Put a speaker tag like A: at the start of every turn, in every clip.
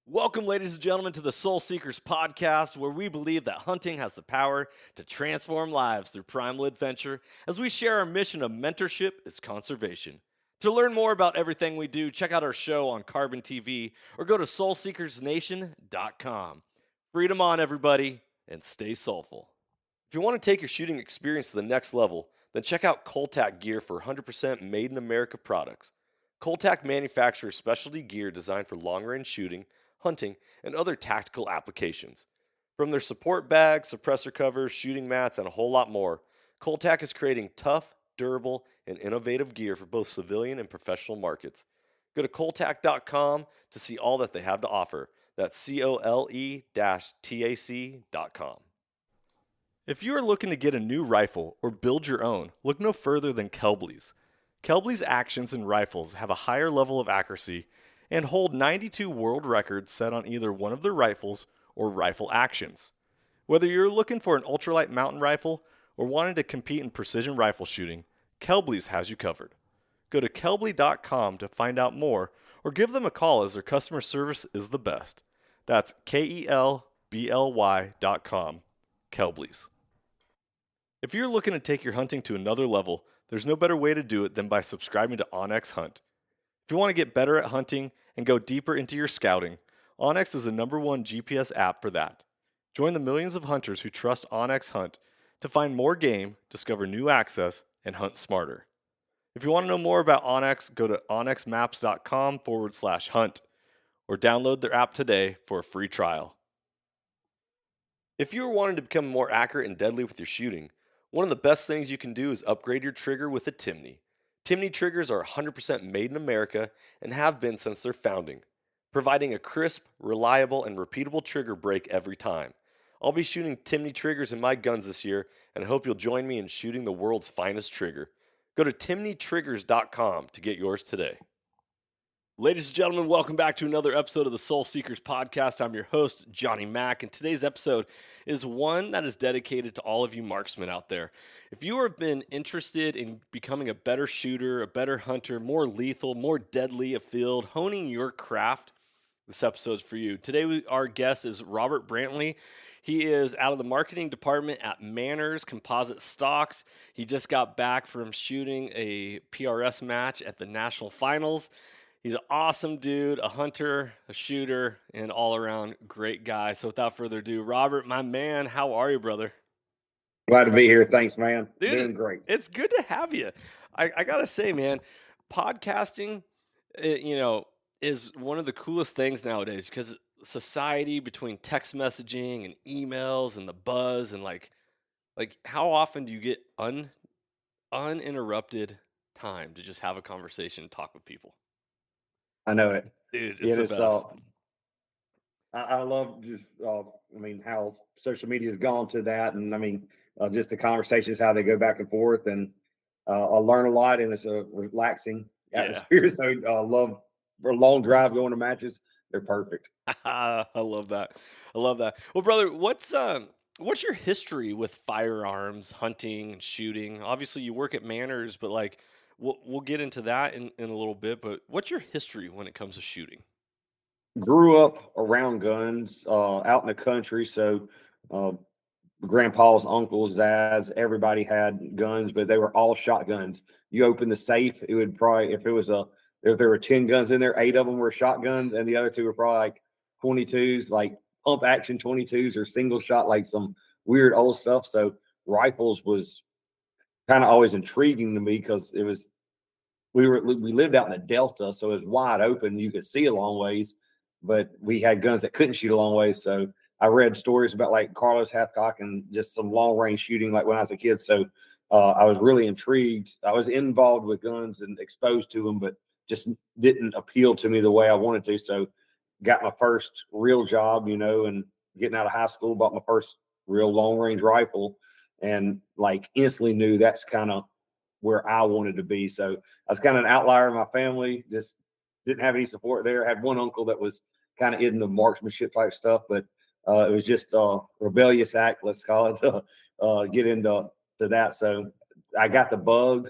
A: Welcome, ladies and gentlemen, to the Soul Seekers podcast, where we believe that hunting has the power to transform lives through primal adventure as we share our mission of mentorship is conservation. To learn more about everything we do, check out our show on Carbon TV or go to soulseekersnation.com. Freedom on, everybody, and stay soulful. If you want to take your shooting experience to the next level, then check out Coltac gear for 100% made in America products. Coltac manufactures specialty gear designed for long-range shooting, hunting, and other tactical applications. From their support bags, suppressor covers, shooting mats, and a whole lot more, Coltac is creating tough, durable, and innovative gear for both civilian and professional markets. Go to coltac.com to see all that they have to offer. That's cole-tac.com. If you are looking to get a new rifle or build your own, look no further than Kelbley's. Kelbley's actions and rifles have a higher level of accuracy and hold 92 world records set on either one of their rifles or rifle actions. Whether you're looking for an ultralight mountain rifle or wanting to compete in precision rifle shooting, Kelbley's has you covered. Go to kelbley.com to find out more or give them a call as their customer service is the best. That's KELBLY.com. Kelbley's. If you're looking to take your hunting to another level, there's no better way to do it than by subscribing to onX Hunt. If you want to get better at hunting and go deeper into your scouting, onX is the #1 GPS app for that. Join the millions of hunters who trust onX Hunt to find more game, discover new access, and hunt smarter. If you want to know more about onX, go to onxmaps.com/hunt or download their app today for a free trial. If you are wanting to become more accurate and deadly with your shooting, one of the best things you can do is upgrade your trigger with a Timney. Timney triggers are 100% made in America and have been since their founding, providing a crisp, reliable, and repeatable trigger break every time. I'll be shooting Timney triggers in my guns this year, and I hope you'll join me in shooting the world's finest trigger. Go to timneytriggers.com to get yours today. Ladies and gentlemen, welcome back to another episode of the Soul Seekers podcast. I'm your host, Johnny Mack, and today's episode is one that is dedicated to all of you marksmen out there. If you have been interested in becoming a better shooter, a better hunter, more lethal, more deadly afield, honing your craft, this episode is for you. Today, our guest is Robert Brantley. He is out of the marketing department at Manners Composite Stocks. He just got back from shooting a PRS match at the national finals. He's an awesome dude, a hunter, a shooter, and all-around great guy. So without further ado, Robert, my man, how are you, brother?
B: Glad to be here. Thanks, man.
A: Dude,
B: doing great.
A: It's good to have you. I got to say, man, podcasting, is one of the coolest things nowadays because society between text messaging and emails and the buzz and like how often do you get uninterrupted time to just have a conversation and talk with people?
B: I know it.
A: Dude, it's the best.
B: I love just, how social media has gone to that. And just the conversations, how they go back and forth. And I learn a lot, and it's a relaxing atmosphere. So I love for a long drive going to matches. They're perfect.
A: I love that. Well, brother, what's your history with firearms, hunting, and shooting? Obviously, you work at Manners, but we'll get into that in a little bit, but what's your history when it comes to shooting?
B: Grew up around guns, out in the country. So grandpas, uncles, dads, everybody had guns, but they were all shotguns. You open the safe, it would probably, if there were 10 guns in there, 8 of them were shotguns, and the other 2 were probably like 22s, like pump action 22s or single shot, like some weird old stuff. So rifles was kind of always intriguing to me because we lived out in the Delta, so it was wide open. You could see a long ways, but we had guns that couldn't shoot a long ways. So I read stories about like Carlos Hathcock and just some long range shooting, like when I was a kid. So I was really intrigued. I was involved with guns and exposed to them, but just didn't appeal to me the way I wanted to. So got my first real job, and getting out of high school, bought my first real long range rifle. And instantly knew that's kind of where I wanted to be. So I was kind of an outlier in my family, just didn't have any support there. I had one uncle that was kind of into marksmanship type stuff, but it was just a rebellious act, let's call it, to get into that. So I got the bug,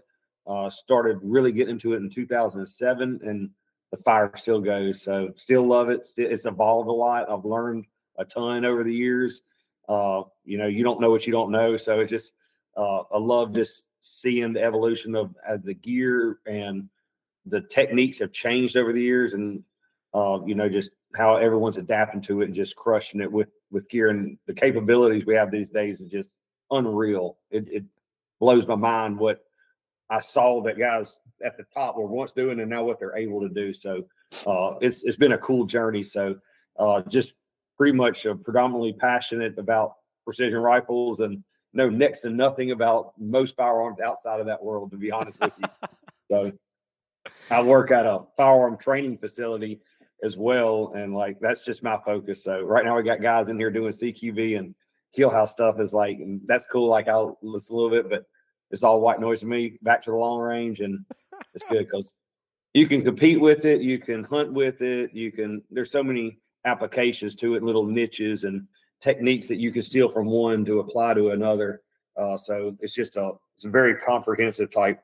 B: started really getting into it in 2007. And the fire still goes. So still love it. It's evolved a lot. I've learned a ton over the years. You don't know what you don't know. So it just, I love just seeing the evolution of the gear, and the techniques have changed over the years, and just how everyone's adapting to it and just crushing it with gear, and the capabilities we have these days is just unreal. It blows my mind what I saw that guys at the top were once doing and now what they're able to do. So it's been a cool journey. So just pretty much predominantly passionate about precision rifles, and know next to nothing about most firearms outside of that world, to be honest with you. So I work at a firearm training facility as well, and like that's just my focus. So right now we got guys in here doing CQV and kill house stuff. Is like, and that's cool. Like I'll listen a little bit, but it's all white noise to me. Back to the long range, and it's good because you can compete with it, you can hunt with it, there's so many applications to it, little niches and techniques that you can steal from one to apply to another. So it's a very comprehensive type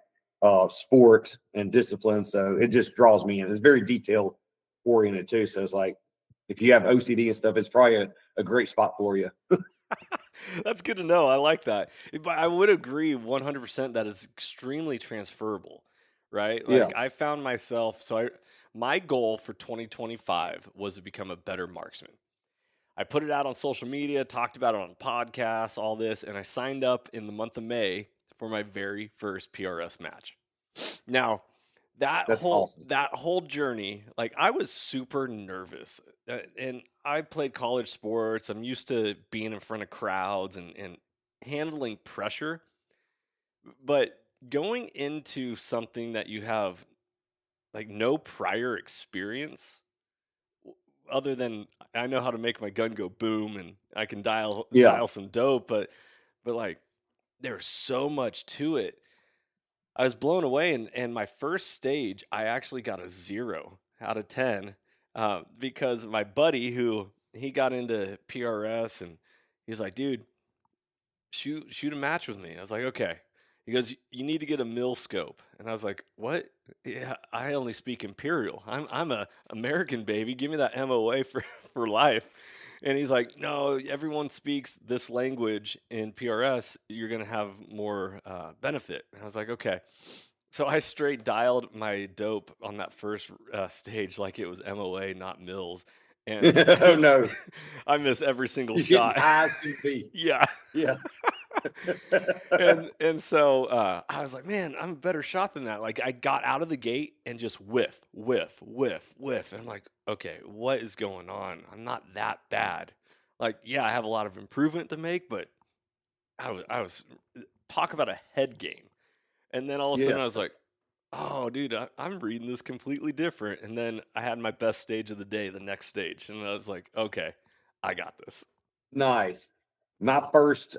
B: sport and discipline. So it just draws me in. It's very detail oriented too. So it's like, if you have OCD and stuff, it's probably a great spot for you.
A: That's good to know. I like that. But I would agree 100% that it's extremely transferable, right?
B: Yeah.
A: Like I found myself, my goal for 2025 was to become a better marksman. I put it out on social media, talked about it on podcasts, all this, and I signed up in the month of May for my very first PRS match. Now,
B: That's awesome.
A: that whole journey, like I was super nervous, and I played college sports. I'm used to being in front of crowds and handling pressure, but going into something that you have like no prior experience, other than I know how to make my gun go boom and I can
B: Yeah.
A: dial some dope, but like there's so much to it. I was blown away, and my first stage, I actually got a 0 out of 10 because my buddy, who he got into PRS, and he was like, "Dude, shoot a match with me." I was like, "Okay." He goes, "You need to get a mil scope," and I was like, "What? Yeah, I only speak imperial. I'm a American baby. Give me that MOA for for life." And he's like, "No, everyone speaks this language in PRS. You're gonna have more benefit." And I was like, "Okay." So I straight dialed my dope on that first stage like it was MOA, not mils, and
B: Oh no,
A: I miss every single
B: you're getting
A: shot.
B: high as can be.
A: Yeah.
B: Yeah.
A: And so I was like, man, I'm a better shot than that. Like I got out of the gate and just whiff, whiff, whiff, whiff. And I'm like, okay, what is going on? I'm not that bad. Like, yeah, I have a lot of improvement to make, but I was talk about a head game. And then all of a sudden
B: Yeah.
A: I was like, oh, dude, I'm reading this completely different. And then I had my best stage of the day, the next stage. And I was like, okay, I got this.
B: Nice. My first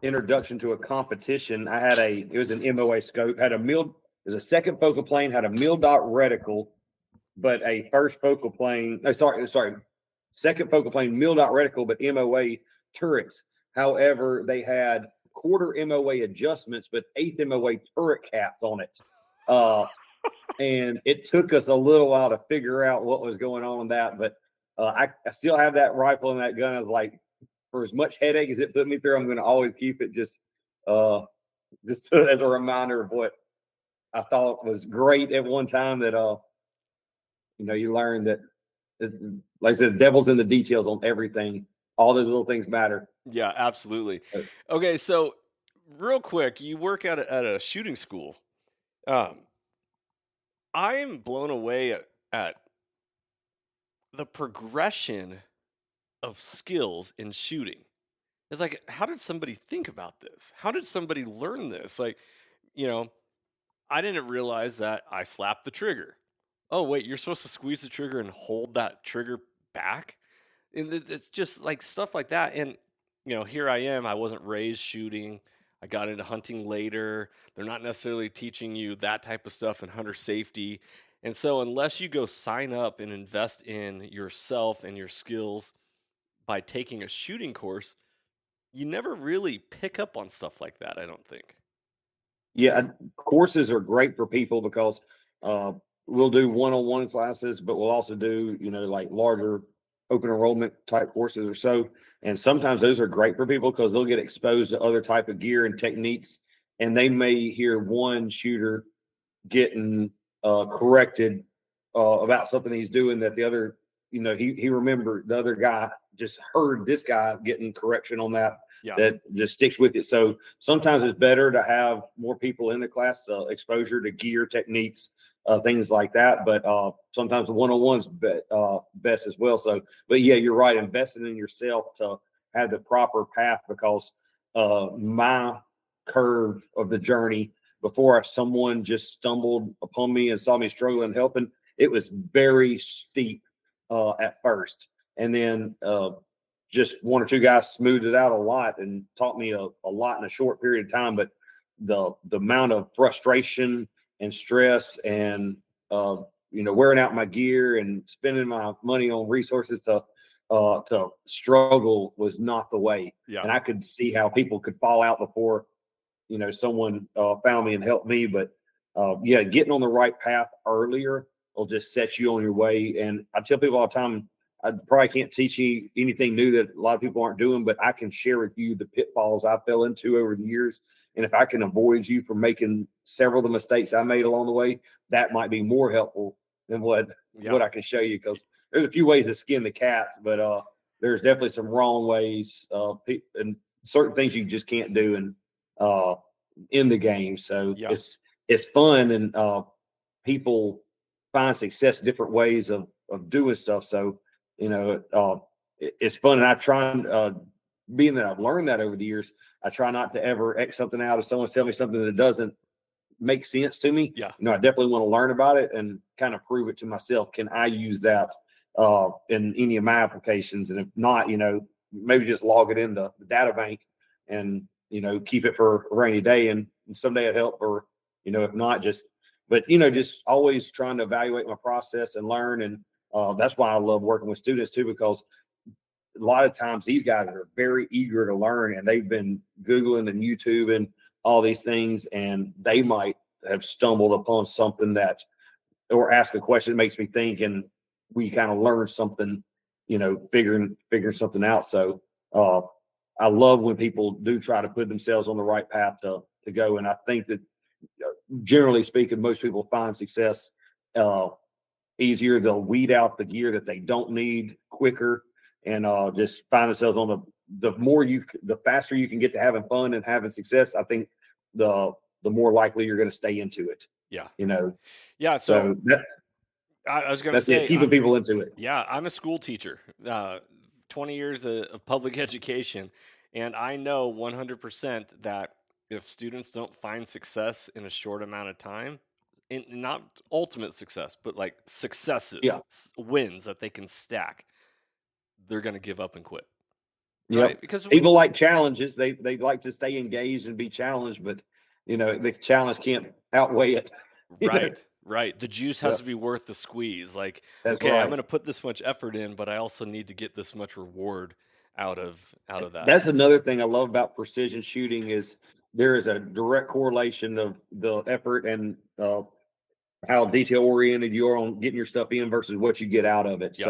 B: introduction to a competition, it was an MOA scope, had there's a second focal plane, had a mil dot reticle, but a first focal plane, no, sorry, second focal plane, mil dot reticle, but MOA turrets. However, they had quarter MOA adjustments, but eighth MOA turret caps on it. And it took us a little while to figure out what was going on in that, but I still have that rifle and that gun. I was like, for as much headache as it put me through, I'm going to always keep it just as a reminder of what I thought was great at one time. That you learn that, like I said, the devil's in the details on everything. All those little things matter.
A: Yeah, absolutely. Okay, so real quick, you work at a shooting school. Um, I am blown away at the progression of skills in shooting. It's like, how did somebody think about this? How did somebody learn this? Like, you know, I didn't realize that I slapped the trigger. Oh, wait, you're supposed to squeeze the trigger and hold that trigger back? And it's just like stuff like that. And, here I am. I wasn't raised shooting. I got into hunting later. They're not necessarily teaching you that type of stuff in hunter safety. And so, unless you go sign up and invest in yourself and your skills by taking a shooting course, you never really pick up on stuff like that, I don't think.
B: Yeah, courses are great for people because we'll do one-on-one classes, but we'll also do, like larger open enrollment type courses or so. And sometimes those are great for people because they'll get exposed to other type of gear and techniques, and they may hear one shooter getting corrected about something he's doing that the other, he remembered the other guy just heard this guy getting correction on that,
A: Yeah.
B: that just sticks with it. So sometimes it's better to have more people in the class, exposure to gear techniques, things like that. But sometimes the one-on-one's best as well. So, but yeah, you're right. Investing in yourself to have the proper path, because my curve of the journey before someone just stumbled upon me and saw me struggling helping, it was very steep at first. And then just one or two guys smoothed it out a lot and taught me a lot in a short period of time. But the amount of frustration and stress and wearing out my gear and spending my money on resources to struggle was not the way.
A: Yeah.
B: And I could see how people could fall out before someone found me and helped me. But yeah, getting on the right path earlier will just set you on your way. And I tell people all the time, I probably can't teach you anything new that a lot of people aren't doing, but I can share with you the pitfalls I fell into over the years. And if I can avoid you from making several of the mistakes I made along the way, that might be more helpful than what I can show you. Because there's a few ways to skin the cat, but there's definitely some wrong ways and certain things you just can't do. And in the game. So
A: Yeah.
B: it's fun, and people find success different ways of doing stuff. So it's fun, and I try and being that I've learned that over the years, I try not to ever X something out if someone's telling me something that doesn't make sense to me.
A: Yeah.
B: I definitely want to learn about it and kind of prove it to myself. Can I use that in any of my applications? And if not, maybe just log it in the data bank and keep it for a rainy day, and someday it help. Or if not, just always trying to evaluate my process and learn. And that's why I love working with students too, because a lot of times these guys are very eager to learn, and they've been Googling and YouTube and all these things, and they might have stumbled upon something that, or ask a question that makes me think, and we kind of learn something, figuring something out. So I love when people do try to put themselves on the right path to go. And I think that generally speaking, most people find success easier. They'll weed out the gear that they don't need quicker, and just find themselves on the faster you can get to having fun and having success. I think the more likely you're going to stay into it.
A: Yeah.
B: Yeah.
A: So
B: that,
A: I was going to
B: that's
A: say,
B: it, keeping people into it.
A: yeah, I'm a school teacher, 20 years of public education. And I know 100% that if students don't find success in a short amount of time, in not ultimate success, but like successes,
B: Yeah.
A: wins that they can stack, they're going to give up and quit.
B: Yeah.
A: Right? Because
B: People like challenges. They like to stay engaged and be challenged, but the challenge can't outweigh it.
A: Right. The juice has to be worth the squeeze. Like,
B: That's
A: okay,
B: right.
A: I'm going to put this much effort in, but I also need to get this much reward out of that.
B: That's another thing I love about precision shooting is there is a direct correlation of the effort and how detail oriented you are on getting your stuff in versus what you get out of it.
A: Yeah.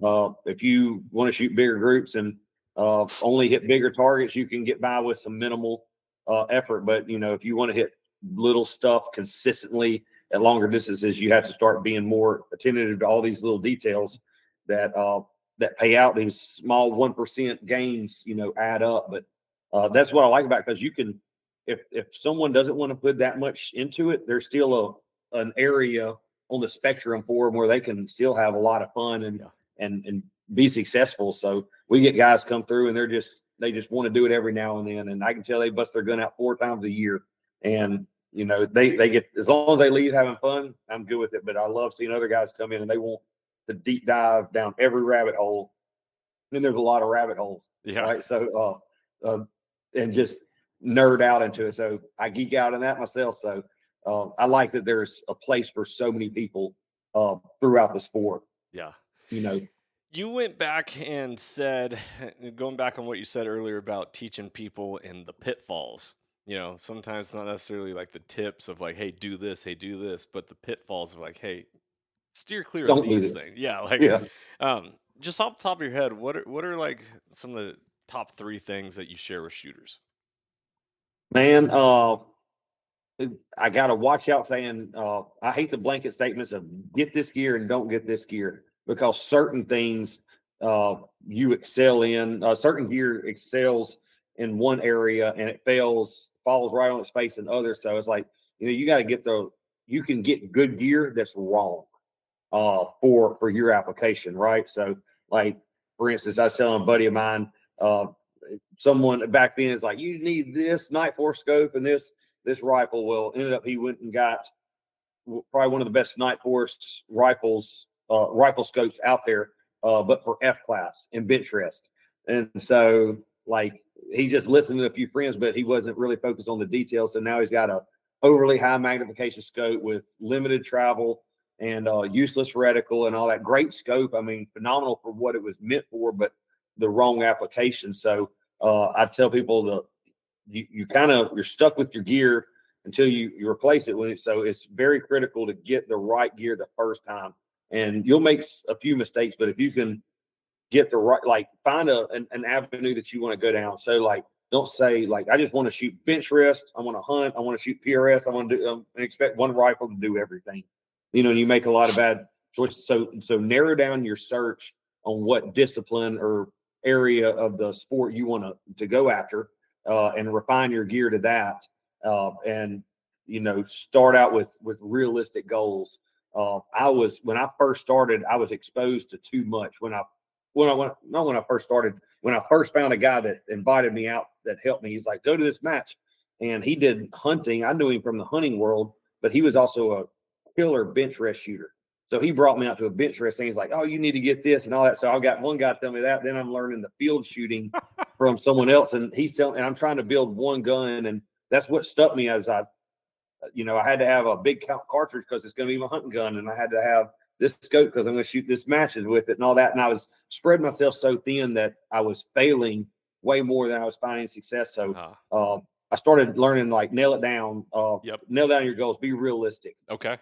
B: So if you want to shoot bigger groups and only hit bigger targets, you can get by with some minimal effort. But if you want to hit little stuff consistently at longer distances, you have to start being more attentive to all these little details that pay out. These small 1% gains add up. But that's what I like about it, because you can, if someone doesn't want to put that much into it, there's still an area on the spectrum for them where they can still have a lot of fun and be successful. So we get guys come through and they just want to do it every now and then, and I can tell they bust their gun out 4 times a year. And they get, as long as they leave having fun, I'm good with it. But I love seeing other guys come in and they want to deep dive down every rabbit hole. And there's a lot of rabbit holes, right? So and just nerd out into it. So I geek out in that myself. So I like that there's a place for so many people throughout the sport.
A: Yeah.
B: You
A: went back and said, going back on what you said earlier about teaching people in the pitfalls sometimes it's not necessarily like the tips of like, hey, do this, but the pitfalls of like, hey, steer clear of
B: Don't do
A: these
B: this.
A: things. Yeah, like,
B: Yeah,
A: just off the top of your head, what are like some of the top three things that you share with shooters?
B: man. I got to watch out saying, I hate the blanket statements of get this gear and don't get this gear, because certain things you excel in, certain gear excels in one area and it falls right on its face in others. So it's like, you got to you can get good gear that's wrong for your application, right? So, like, for instance, I was telling a buddy of mine, uh, someone back then is like, you need this night force scope and this rifle. Well, ended up he went and got probably one of the best night force rifle scopes out there, but for F class and bench rest. And so, like, he just listened to a few friends, but he wasn't really focused on the details. So now he's got a overly high magnification scope with limited travel and useless reticle and all that. Great scope. I mean, phenomenal for what it was meant for, but the wrong application. So I tell people you're stuck with your gear until you replace it so it's very critical to get the right gear the first time. And you'll make a few mistakes, but if you can get the right, like, find an avenue that you want to go down. So, like, don't say like, I just want to shoot bench rest, I want to hunt, I want to shoot PRS, I want to do and expect one rifle to do everything. And you make a lot of bad choices. So narrow down your search on what discipline or area of the sport you want to go after, and refine your gear to that, and start out with realistic goals. When I first started, I was exposed to too much. Not when I first started, when I first found a guy that invited me out, that helped me. He's like, go to this match. And he did hunting. I knew him from the hunting world, but he was also a killer bench rest shooter. So he brought me out to a bench rest thing. He's like, oh, you need to get this and all that. So I've got one guy tell me that. Then I'm learning the field shooting from someone else. And and I'm trying to build one gun. And that's what stuck me as I had to have a big cartridge because it's going to be my hunting gun. And I had to have this scope because I'm going to shoot this matches with it and all that. And I was spreading myself so thin that I was failing way more than I was finding success. So I started learning, like, nail it down,
A: Yep.
B: nail down your goals, be realistic.
A: Okay.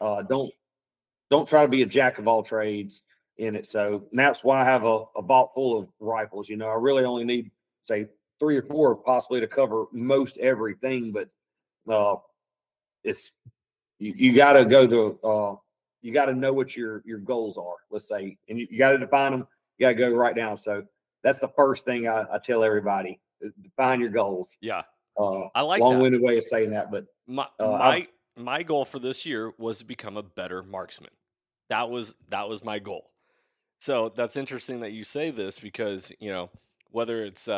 B: Don't try to be a jack of all trades in it. So that's why I have a vault full of rifles. I really only need, say, 3 or 4 possibly to cover most everything, but it's you got to go to you got to know what your goals are, let's say, and you got to define them. You got to go right down. So that's the first thing I tell everybody: define your goals.
A: Yeah. I like that.
B: Long-winded way of saying that, but
A: my goal for this year was to become a better marksman. That was my goal. So that's interesting that you say this because, whether it's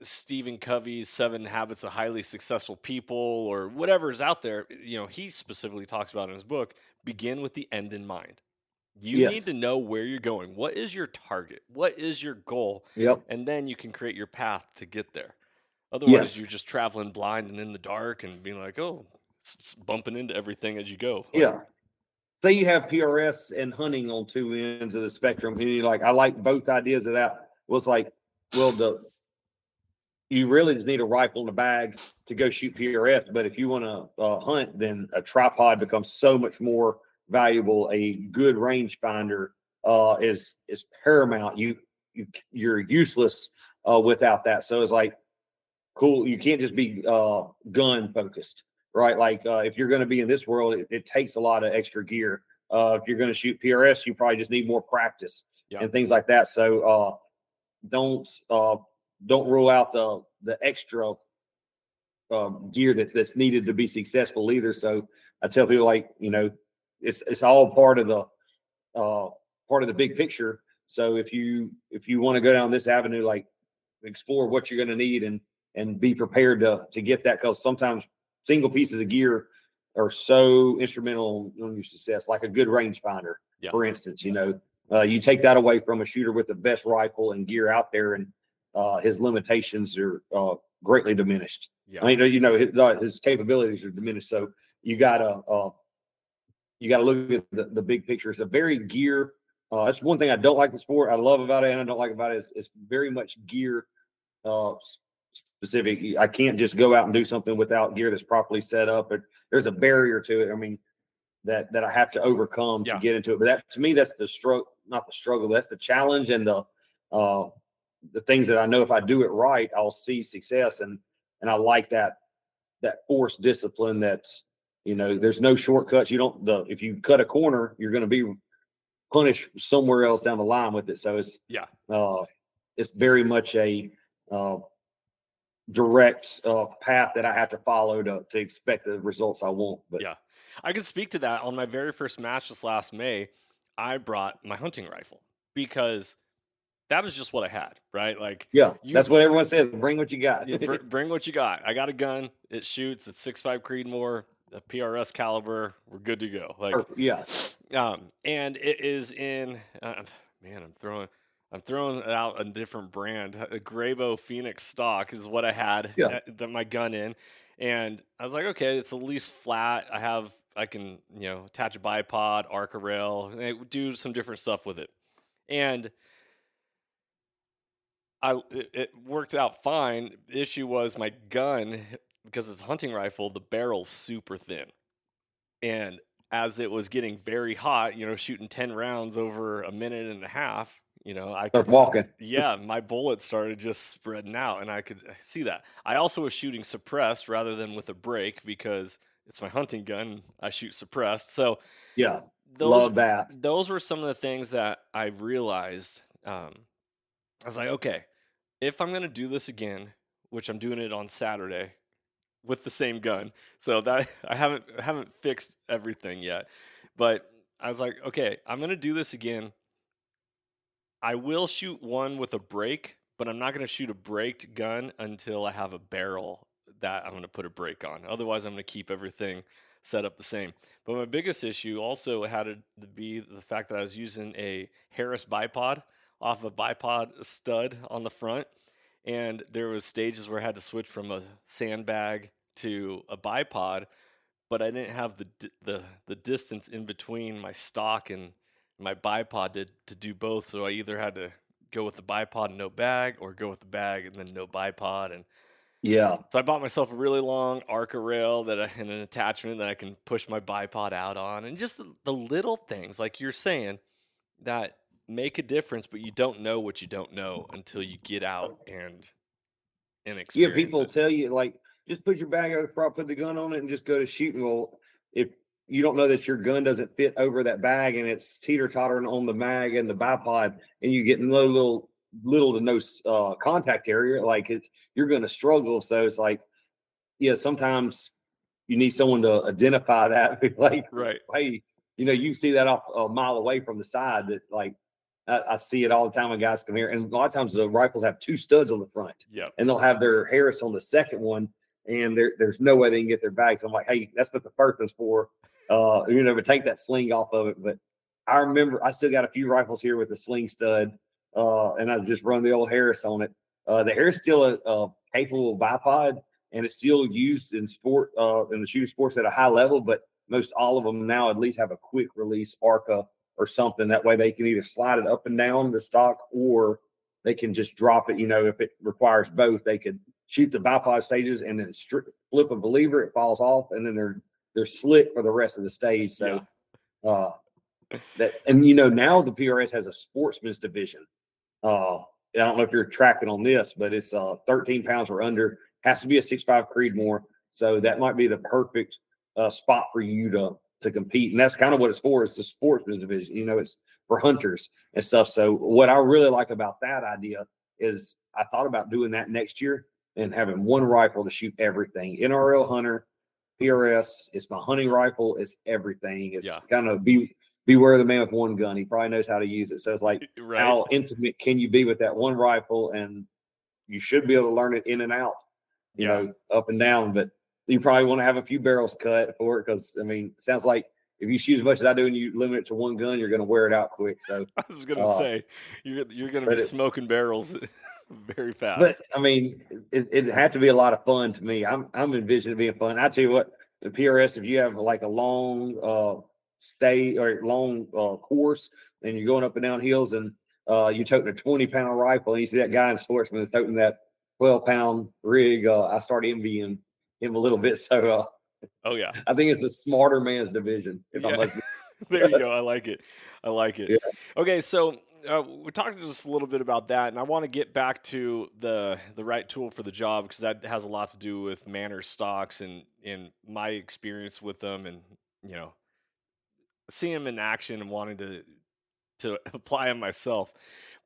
A: Stephen Covey's 7 Habits of Highly Successful People or whatever's out there, he specifically talks about in his book, begin with the end in mind. You need to know where you're going. What is your target? What is your goal?
B: Yep.
A: And then you can create your path to get there. Otherwise, you're just traveling blind and in the dark and being like, bumping into everything as you go.
B: Yeah. Say you have PRS and hunting on two ends of the spectrum, and you're like, I like both ideas of that. Well, it's like, you really just need a rifle in a bag to go shoot PRS. But if you want to hunt, then a tripod becomes so much more valuable. A good rangefinder is paramount. You're useless without that. So it's like, cool. You can't just be gun focused, right? Like, if you're going to be in this world, it takes a lot of extra gear. If you're going to shoot PRS, you probably just need more practice and things like that. So don't rule out the extra gear that's needed to be successful either. So I tell people, like, it's all part of the big picture. So if you want to go down this avenue, like, explore what you're going to need and be prepared to get that, because sometimes single pieces of gear are so instrumental in your success, like a good rangefinder, for instance. You take that away from a shooter with the best rifle and gear out there, and his limitations are greatly diminished.
A: Yeah.
B: I mean, his capabilities are diminished. So you gotta look at the big picture. It's a very gear. That's one thing I don't like the sport. I love about it, and I don't like about it. It's very much gear specific. I can't just go out and do something without gear that's properly set up. There's a barrier to it. I mean, that I have to overcome to
A: Yeah.
B: get into it. But that, to me, that's the struggle, not the struggle. That's the challenge and the things that I know if I do it right, I'll see success. And I like that forced discipline. That's, there's no shortcuts. You don't, if you cut a corner, you're going to be punished somewhere else down the line with it. So
A: Yeah.
B: it's very much a direct path that I have to follow to expect the results I want. But
A: Yeah. I could speak to that. On my very first match this last May, I brought my hunting rifle because that was just what I had, right? Like
B: yeah,
A: you
B: that's what everyone says. Bring what you got.
A: yeah, bring what you got. I got a gun. It shoots. It's 6.5 Creedmoor, a PRS caliber. We're good to go. Like,
B: Yeah.
A: and it is in. Man, I'm throwing out a different brand. A Gravo Phoenix stock is what I had
B: Yeah.
A: my gun in, and I was like, okay, it's at least flat. I can attach a bipod, arc a rail, and do some different stuff with it, and it worked out fine. The issue was my gun, because it's a hunting rifle, the barrel's super thin. And as it was getting very hot, shooting 10 rounds over a minute and a half, I
B: Start
A: could,
B: walking.
A: yeah, my bullets started just spreading out, and I could see that. I also was shooting suppressed rather than with a break because it's my hunting gun. I shoot suppressed. So
B: Yeah.
A: those
B: Love that.
A: those were some of the things that I realized. I was like, okay, if I'm gonna do this again, which I'm doing it on Saturday with the same gun, so that I haven't fixed everything yet, but I was like, okay, I'm gonna do this again. I will shoot one with a break, but I'm not gonna shoot a braked gun until I have a barrel that I'm gonna put a brake on. Otherwise, I'm gonna keep everything set up the same. But my biggest issue also had to be the fact that I was using a Harris bipod off a bipod stud on the front, and there was stages where I had to switch from a sandbag to a bipod, but I didn't have the distance in between my stock and my bipod to do both. So I either had to go with the bipod and no bag, or go with the bag and then no bipod. And
B: Yeah.
A: so I bought myself a really long Arca rail and an attachment that I can push my bipod out on, and just the little things like you're saying that make a difference, but you don't know what you don't know until you get out and
B: Yeah.
A: experience
B: People
A: it.
B: tell you, like, just put your bag over the prop, put the gun on it, and just go to shooting. Well, if you don't know that your gun doesn't fit over that bag and it's teeter tottering on the mag and the bipod, and you get little to no contact area, like you're going to struggle. So it's like, yeah, sometimes you need someone to identify that. Like,
A: Right.
B: hey, you see that off a mile away from the side. That, like, I see it all the time when guys come here, and a lot of times the rifles have two studs on the front,
A: Yep.
B: and they'll have their Harris on the second one, and there's no way they can get their bags. I'm like, hey, that's what the first one's for. But take that sling off of it. But I remember I still got a few rifles here with the sling stud, and I just run the old Harris on it. The Harris still a capable bipod, and it's still used in in the shooting sports at a high level, but most all of them now at least have a quick release ARCA or something. That way they can either slide it up and down the stock, or they can just drop it. If it requires both, they could shoot the bipod stages and then flip a believer, it falls off, and then they're slick for the rest of the stage.
A: Yeah.
B: So and now the PRS has a sportsman's division. I don't know if you're tracking on this, but it's 13 pounds or under. Has to be a 6.5 Creedmoor. So that might be the perfect spot for you to compete. And that's kind of what it's for. It's the sportsman's division. It's for hunters and stuff. So what I really like about that idea is I thought about doing that next year and having one rifle to shoot everything. NRL hunter, PRS. It's my hunting rifle. It's everything. It's
A: Yeah.
B: kind of beware the man with one gun. He probably knows how to use it. So it's like,
A: Right.
B: how intimate can you be with that one rifle? And you should be able to learn it in and out, up and down. But you probably want to have a few barrels cut for it, because it sounds like if you shoot as much as I do and you limit it to one gun, you're going to wear it out quick. So
A: I was gonna say you're gonna be smoking barrels very
B: but
A: fast.
B: it had to be a lot of fun to me. I'm envisioning it being fun. I tell you what, the PRS, if you have like a long stay or long course, and you're going up and down hills, and you're toting a 20-pound rifle, and you see that guy in sportsman is toting that 12-pound rig. I start envying him a little bit. So
A: Oh yeah.
B: I think it's the smarter man's division, if I
A: Yeah.
B: must be.
A: There you go. I like it. I like it.
B: Yeah.
A: Okay, so we talked just a little bit about that, and I want to get back to the right tool for the job because that has a lot to do with Manners stocks and in my experience with them, and you know, seeing them in action and wanting to apply them myself.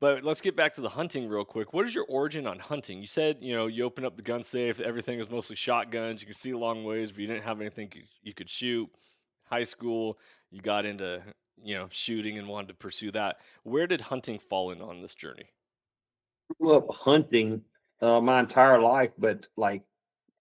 A: But let's get back to the hunting real quick. What is your origin on hunting? You said, you open up the gun safe, everything was mostly shotguns. You could see a long ways, but you didn't have anything you could shoot. High school, you got into, shooting and wanted to pursue that. Where did hunting fall in on this journey?
B: Grew up hunting my entire life, but like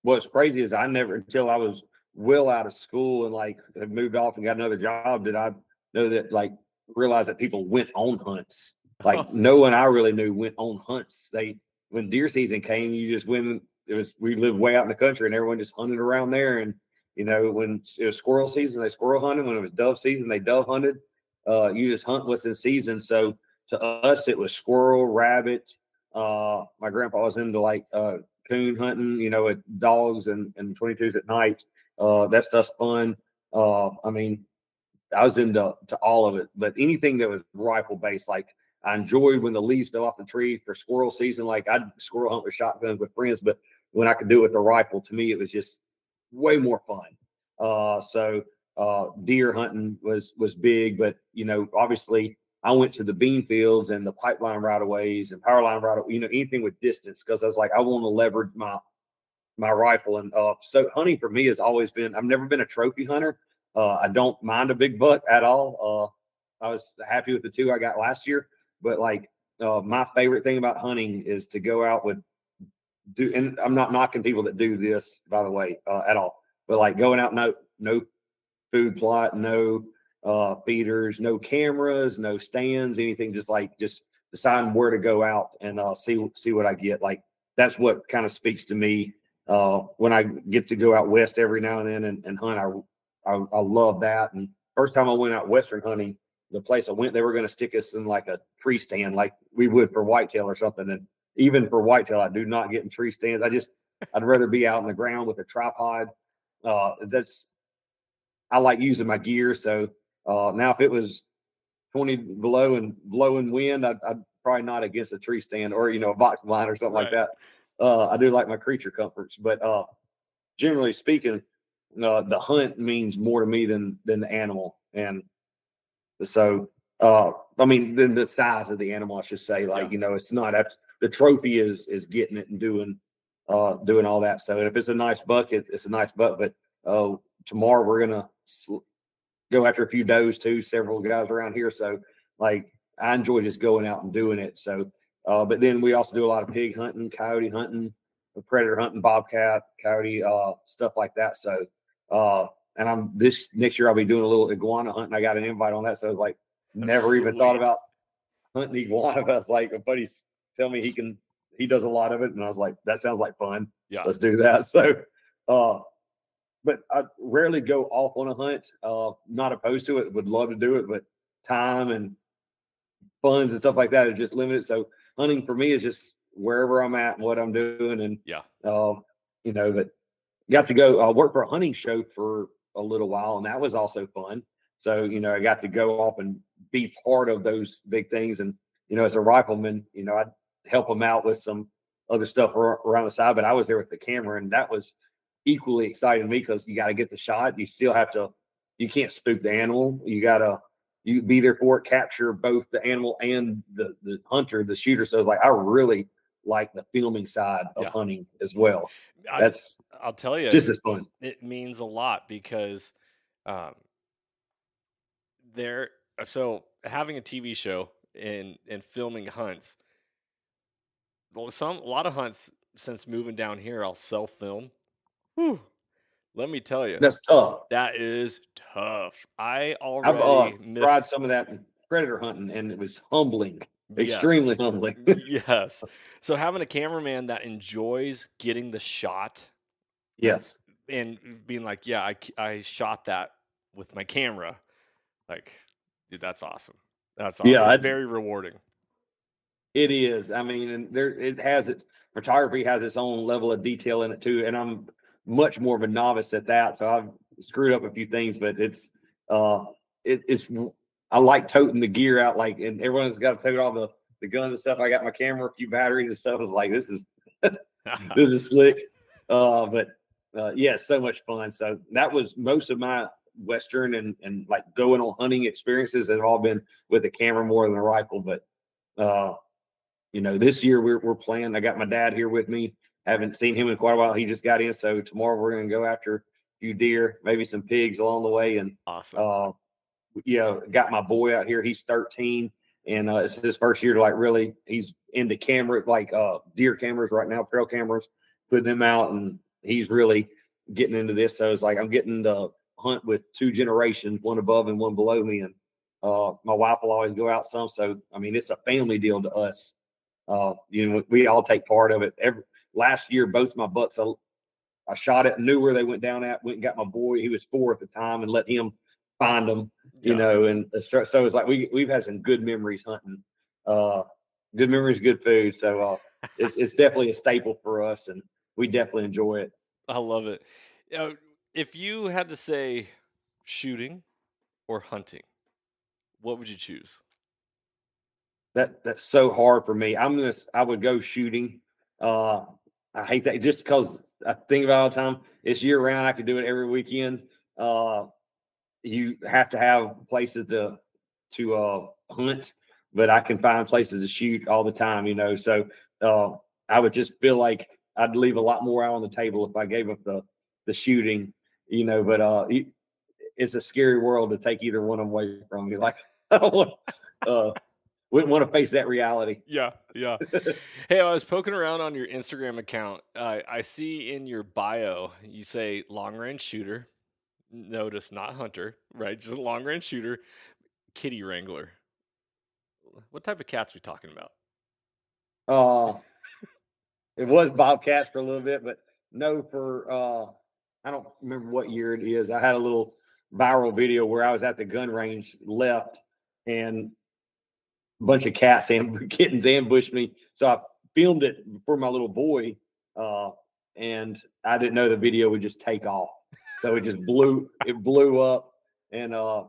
B: what's crazy is I never until I was well out of school and like had moved off and got another job did I know that like realize that people went on hunts. Like no one I really knew went on hunts. They when deer season came, you just went. It was we lived way out in the country and everyone just hunted around there. And when it was squirrel season, they squirrel hunted. When it was dove season, they dove hunted. You just hunt what's in season. So to us, it was squirrel, rabbit. My grandpa was into like coon hunting, with dogs and 22s at night. That stuff's fun. I mean, I was into to all of it, but anything that was rifle based, like I enjoyed when the leaves fell off the tree for squirrel season. Like I'd squirrel hunt with shotguns with friends, but when I could do it with a rifle, to me it was just way more fun. Deer hunting was big, but obviously I went to the bean fields and the pipeline right of ways and power line right of, anything with distance because I was like I want to leverage my rifle. And so hunting for me has always been, I've never been a trophy hunter. I don't mind a big buck at all. I was happy with the two I got last year, but like my favorite thing about hunting is to go out with and I'm not knocking people that do this by the way at all, but like going out, no food plot, no feeders, no cameras, no stands, anything. Just deciding where to go out and see what I get. Like that's what kind of speaks to me when I get to go out west every now and then and hunt. I love that. And first time I went out western hunting, the place I went, they were going to stick us in like a tree stand, like we would for whitetail or something. And even for whitetail, I do not get in tree stands. I'd rather be out on the ground with a tripod. That's I like using my gear. So now if it was 20 below and blowing wind, I'd probably not against a tree stand or, a box blind or something like
A: Right.
B: that. I do like my creature comforts, but generally speaking, the hunt means more to me than the animal. And so, I mean, than the size of the animal, I should say, like,
A: Yeah.
B: it's not the trophy is getting it and doing all that. So if it's a nice buck, it's a nice buck, but tomorrow we're going to go after a few does too, several guys around here. So like I enjoy just going out and doing it. So but then we also do a lot of pig hunting, coyote hunting, predator hunting, bobcat, coyote, stuff like that. So and I'm this next year I'll be doing a little iguana hunting. I got an invite on that. So like never even thought
A: Sweet.
B: about hunting iguana. I was like, a buddy's tell me he does a lot of it. And I was like, that sounds like fun.
A: Yeah.
B: Let's do that. So but I rarely go off on a hunt. Not opposed to it. Would love to do it, but time and funds and stuff like that are just limited. So hunting for me is just wherever I'm at and what I'm doing. And
A: Yeah.
B: but got to go work for a hunting show for a little while, and that was also fun. So I got to go off and be part of those big things. And as a rifleman, I'd help them out with some other stuff around the side. But I was there with the camera, and that was equally exciting to me because you got to get the shot. You still have to. You can't spook the animal. You be there for it, capture both the animal and the hunter, the shooter. So like I really like the filming side of
A: Yeah.
B: hunting as well.
A: I
B: That's
A: I'll tell you,
B: just as fun.
A: it means a lot because um, there. So having a TV show and filming hunts. Well, a lot of hunts since moving down here, I'll self film. Whew, let me tell you,
B: That's tough.
A: that is tough. I
B: I've
A: already
B: tried
A: missed.
B: some of that predator hunting, and it was humbling,
A: Yes.
B: extremely humbling.
A: Yes. So having a cameraman that enjoys getting the shot, like,
B: Yes.
A: and being like, yeah, I shot that with my camera. Like, dude, that's awesome. That's
B: Yeah,
A: awesome. Very rewarding.
B: it is. I mean, and there it has its photography has its own level of detail in it too, and I'm much more of a novice at that. So I've screwed up a few things, but it's I like toting the gear out, like, and everyone's got to tote all the guns and stuff. I got my camera, a few batteries and stuff. I was like, this is this is slick. But yeah, so much fun. So that was most of my Western and like going on hunting experiences have all been with a camera more than a rifle. But this year we're planning. I got my dad here with me. Haven't seen him in quite a while. He just got in. So tomorrow we're going to go after a few deer, maybe some pigs along the way. And
A: awesome.
B: Got my boy out here. He's 13, and it's his first year to like really. He's into camera, like deer cameras right now, trail cameras, putting them out, and he's really getting into this. So it's like I'm getting to hunt with two generations, one above and one below me, and my wife will always go out some. So I mean, it's a family deal to us. We all take part of it. Last year, both my bucks, I shot it, knew where they went down at, went and got my boy. He was 4 at the time, and let him find them. And so it's like we've had some good memories hunting. Good memories, good food. So it's definitely a staple for us, and we definitely enjoy it.
A: I love it. If you had to say shooting or hunting, what would you choose?
B: That's so hard for me. I would go shooting. I hate that just because I think about it all the time. It's year round. I could do it every weekend. You have to have places to hunt, but I can find places to shoot all the time. So I would just feel like I'd leave a lot more out on the table if I gave up the shooting. But it's a scary world to take either one away from me. Like I don't want. Wouldn't want to face that reality.
A: Yeah. Hey, I was poking around on your Instagram account. I see in your bio you say long range shooter. Notice not hunter, right? Just long range shooter, kitty wrangler. What type of cats we talking about?
B: It was bobcats for a little bit, but no, for I don't remember what year it is. I had a little viral video where I was at the gun range left, and bunch of cats and kittens ambushed me. So I filmed it for my little boy, and I didn't know the video would just take off. So it just blew up, and I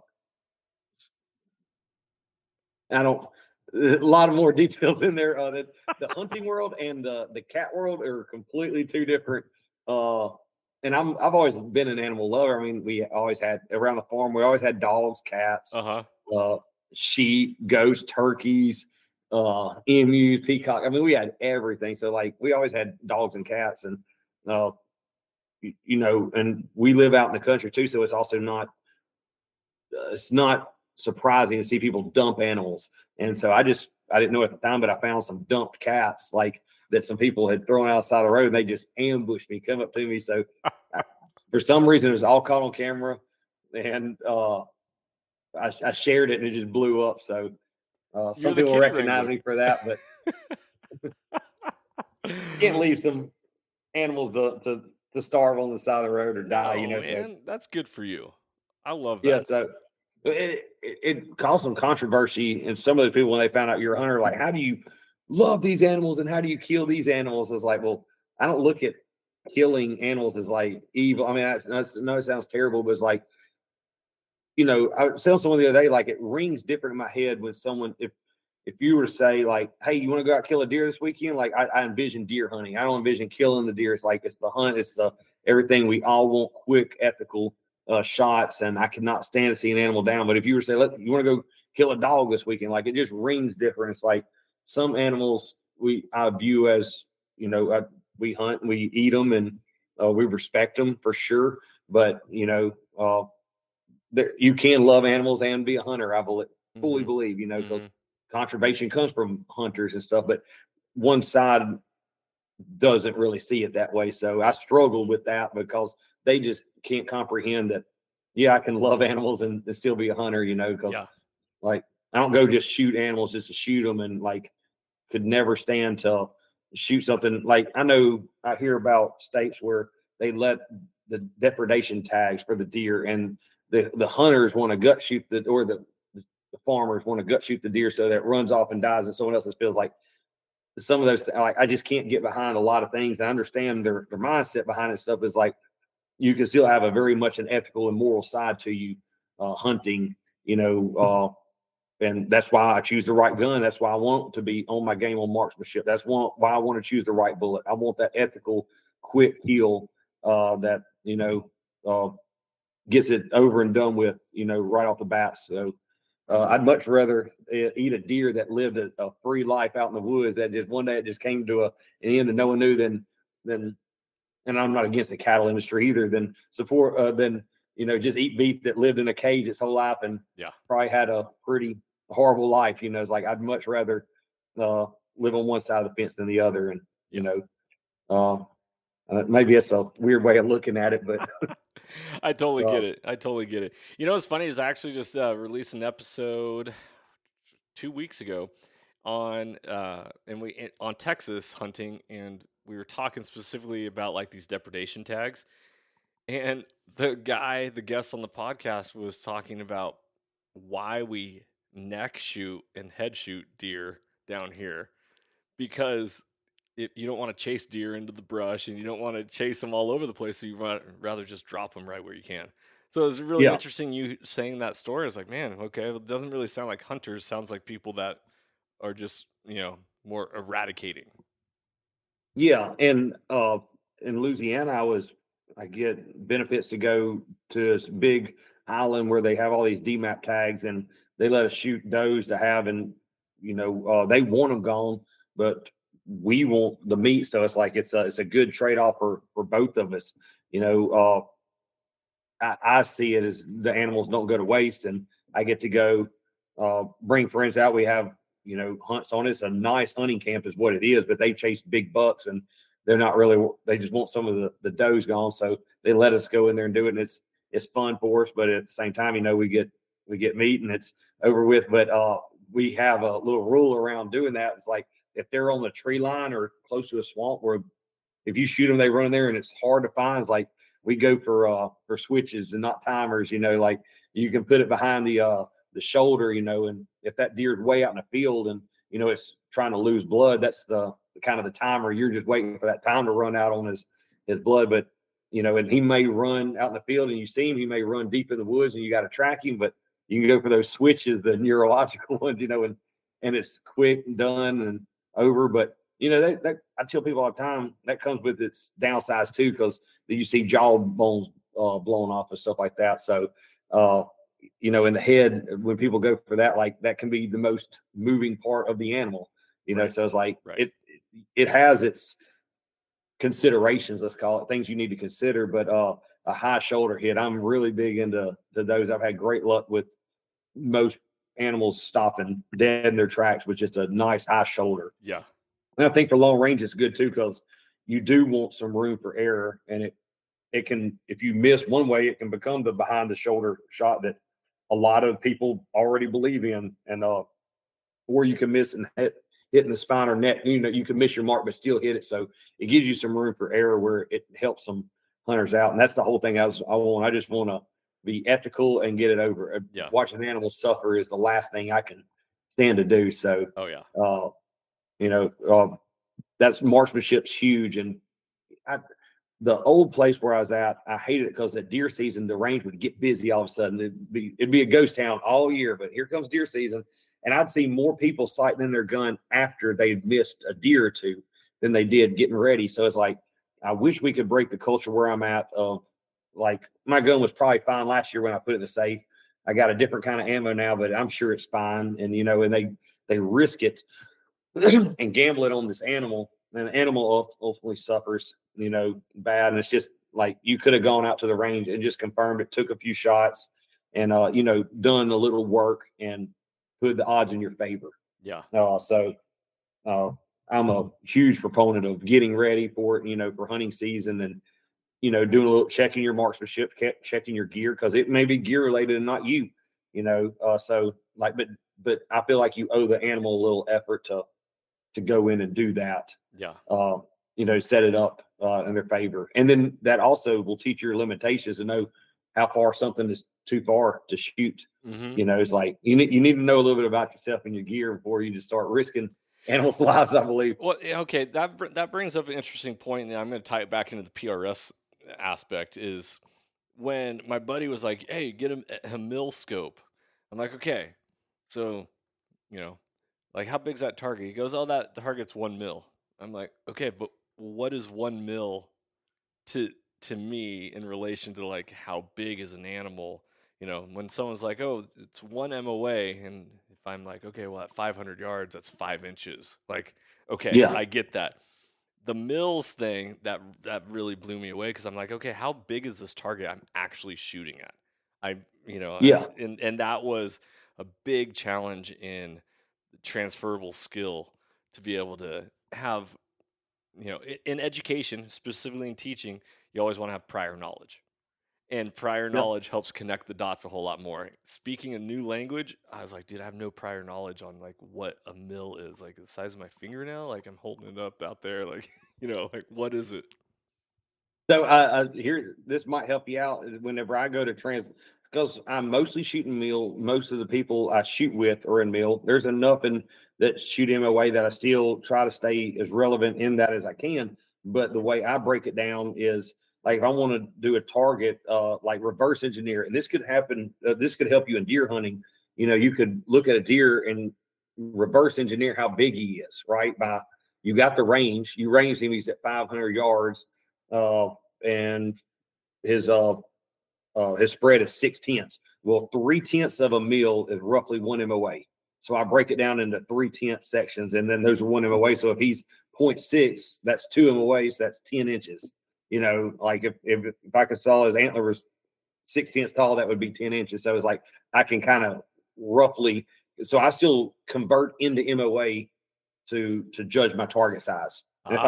B: don't. A lot of more details in there. The hunting world and the cat world are completely two different. And I've always been an animal lover. I mean, we always had around the farm. We always had dogs, cats, sheep, goats, turkeys, emus, peacock. I mean, we had everything. So like, we always had dogs and cats, and and we live out in the country too. So it's also not. It's not surprising to see people dump animals. And so I didn't know at the time, but I found some dumped cats like that some people had thrown outside the road, and they just ambushed me, come up to me. So for some reason, it was all caught on camera, and I shared it, and it just blew up. So some people recognize me for that, but can't leave some animals to starve on the side of the road or die.
A: Man,
B: so
A: that's good for you. I love that.
B: Yeah, so it caused some controversy, and some of the people, when they found out you're a hunter, like, how do you love these animals and how do you kill these animals? It's like, well, I don't look at killing animals as like evil. I mean, I know it sounds terrible, but it's like, I was telling someone the other day, like, it rings different in my head when someone, if you were to say, like, hey, you want to go out kill a deer this weekend? Like, I envision deer hunting. I don't envision killing the deer. It's like, it's the hunt. It's the everything. We all want quick, ethical shots, and I cannot stand to see an animal down. But if you were to say, you want to go kill a dog this weekend? Like, it just rings different. It's like some animals I view as, we hunt and we eat them, and we respect them for sure. But, you can love animals and be a hunter. I fully believe, because conservation comes from hunters and stuff, but one side doesn't really see it that way. So I struggle with that because they just can't comprehend that. Yeah, I can love animals and still be a hunter, because like, I don't go just shoot animals just to shoot them, and like could never stand to shoot something. Like, I hear about states where they let the depredation tags for the deer, and the hunters want to gut shoot the farmers want to gut shoot the deer so that it runs off and dies and someone else feels like, some of those, like, I just can't get behind a lot of things. I understand their mindset behind it. Stuff is like, you can still have a very much an ethical and moral side to you, hunting, and that's why I choose the right gun. That's why I want to be on my game on marksmanship. That's why I want to choose the right bullet. I want that ethical, quick kill, that, gets it over and done with, right off the bat. So I'd much rather eat a deer that lived a free life out in the woods, that just one day it just came to an end and no one knew, than and I'm not against the cattle industry either, than just eat beef that lived in a cage its whole life and
A: Yeah.
B: probably had a pretty horrible life. It's like, I'd much rather live on one side of the fence than the other. And maybe it's a weird way of looking at it, but
A: I totally get it. I totally get it. What's funny is I actually just released an episode 2 weeks ago on on Texas hunting, and we were talking specifically about like these depredation tags. And the guest on the podcast was talking about why we neck shoot and head shoot deer down here, because you don't want to chase deer into the brush and you don't want to chase them all over the place. So you rather just drop them right where you can. So it's really interesting you saying that story. It's like, man, okay, it doesn't really sound like hunters. Sounds like people that are just, more eradicating.
B: Yeah. And in Louisiana, I get benefits to go to this big island where they have all these DMAP tags, and they let us shoot does to have, and they want them gone, but we want the meat. So it's like, it's a good trade-off for both of us. I see it as the animals don't go to waste, and I get to go bring friends out. We have hunts on it. It's a nice hunting camp is what it is, but they chase big bucks, and they're not really, they just want some of the does gone. So they let us go in there and do it. And it's fun for us, but at the same time, we get meat and it's over with. But we have a little rule around doing that. It's like, if they're on the tree line or close to a swamp where if you shoot them, they run there and it's hard to find. It's like, we go for switches and not timers, like you can put it behind the shoulder, and if that deer's way out in the field and, it's trying to lose blood, that's the kind of the timer. You're just waiting for that time to run out on his blood. But, and he may run out in the field and you see him, he may run deep in the woods and you got to track him, but you can go for those switches, the neurological ones, and it's quick and done and over. But, that I tell people all the time, that comes with its downsides too, because you see jaw bones blown off and stuff like that. So, in the head, when people go for that, like that can be the most moving part of the animal,
A: Right.
B: So it's like,
A: right.
B: it has its considerations, let's call it, things you need to consider. But a high shoulder hit, I'm really big into those. I've had great luck with most animals stopping dead in their tracks with just a nice high shoulder.
A: Yeah.
B: And I think for long range, it's good too, because you do want some room for error. And it can, if you miss one way, it can become the behind the shoulder shot that a lot of people already believe in. And, or you can miss and hitting the spine or neck, you can miss your mark, but still hit it. So it gives you some room for error where it helps some hunters out. And that's the whole thing I want. I just want to be ethical and get it over.
A: Yeah.
B: Watching animals suffer is the last thing I can stand to do. So,
A: oh yeah.
B: That's marksmanship's huge. And the old place where I was at, I hated it because at deer season, the range would get busy all of a sudden. It'd be a ghost town all year, but here comes deer season. And I'd see more people sighting in their gun after they'd missed a deer or two than they did getting ready. So it's like, I wish we could break the culture where I'm at. Like, my gun was probably fine last year when I put it in the safe. I got a different kind of ammo now, but I'm sure it's fine. And, and they risk it and gamble it on this animal, and the animal ultimately suffers, bad. And it's just like, you could have gone out to the range and just confirmed it, took a few shots and, done a little work and put the odds in your favor.
A: Yeah.
B: So I'm a huge proponent of getting ready for it, for hunting season, and, doing a little checking your marksmanship, checking your gear, because it may be gear related and not you, so like, but I feel like you owe the animal a little effort to go in and do that.
A: Yeah.
B: Set it up in their favor. And then that also will teach your limitations and know how far something is too far to shoot.
A: Mm-hmm.
B: It's like, you need to know a little bit about yourself and your gear before you just start risking animals' lives, I believe.
A: Well, okay, that brings up an interesting point, and I'm going to tie it back into the PRS aspect. Is when my buddy was like, "Hey, get a mill scope." I'm like, "Okay, so you know, like how big's that target?" He goes, "Oh, that target's 1 mil." I'm like, "Okay, but what is 1 mil to to me in relation to like how big is an animal?" When someone's like, "Oh, it's 1 MOA," and if I'm like, "Okay, well, at 500 yards, that's 5 inches." Like, okay,
B: Yeah,
A: I get that. The mills thing that really blew me away because I'm like, okay, how big is this target I'm actually shooting at? I,
B: yeah,
A: and that was a big challenge in transferable skill to be able to have, in education, specifically in teaching, you always want to have prior knowledge. And prior
B: yeah.
A: knowledge helps connect the dots a whole lot more. Speaking a new language, I was like, dude, I have no prior knowledge on like what a mill is, like the size of my fingernail. Like I'm holding it up out there, like like what is it?
B: So here, this might help you out whenever I go to because I'm mostly shooting meal. Most of the people I shoot with are in meal. There's enough in that shoot MOA that I still try to stay as relevant in that as I can. But the way I break it down is like if I want to do a target, like reverse engineer, and this could happen. This could help you in deer hunting. You could look at a deer and reverse engineer how big he is, right? By you got the range, you range him, he's at 500 yards, uh, and his spread is 6/10. Well, 3/10 of a mil is roughly 1 MOA. So I break it down into 3/10 sections, and then those are 1 MOA. So if he's 0.6, that's 2 MOA, so that's 10 inches. Like if I could saw his antler was 6/10 tall, that would be 10 inches. So it's like I can kind of roughly. So I still convert into MOA to judge my target size. And
A: Ah,
B: if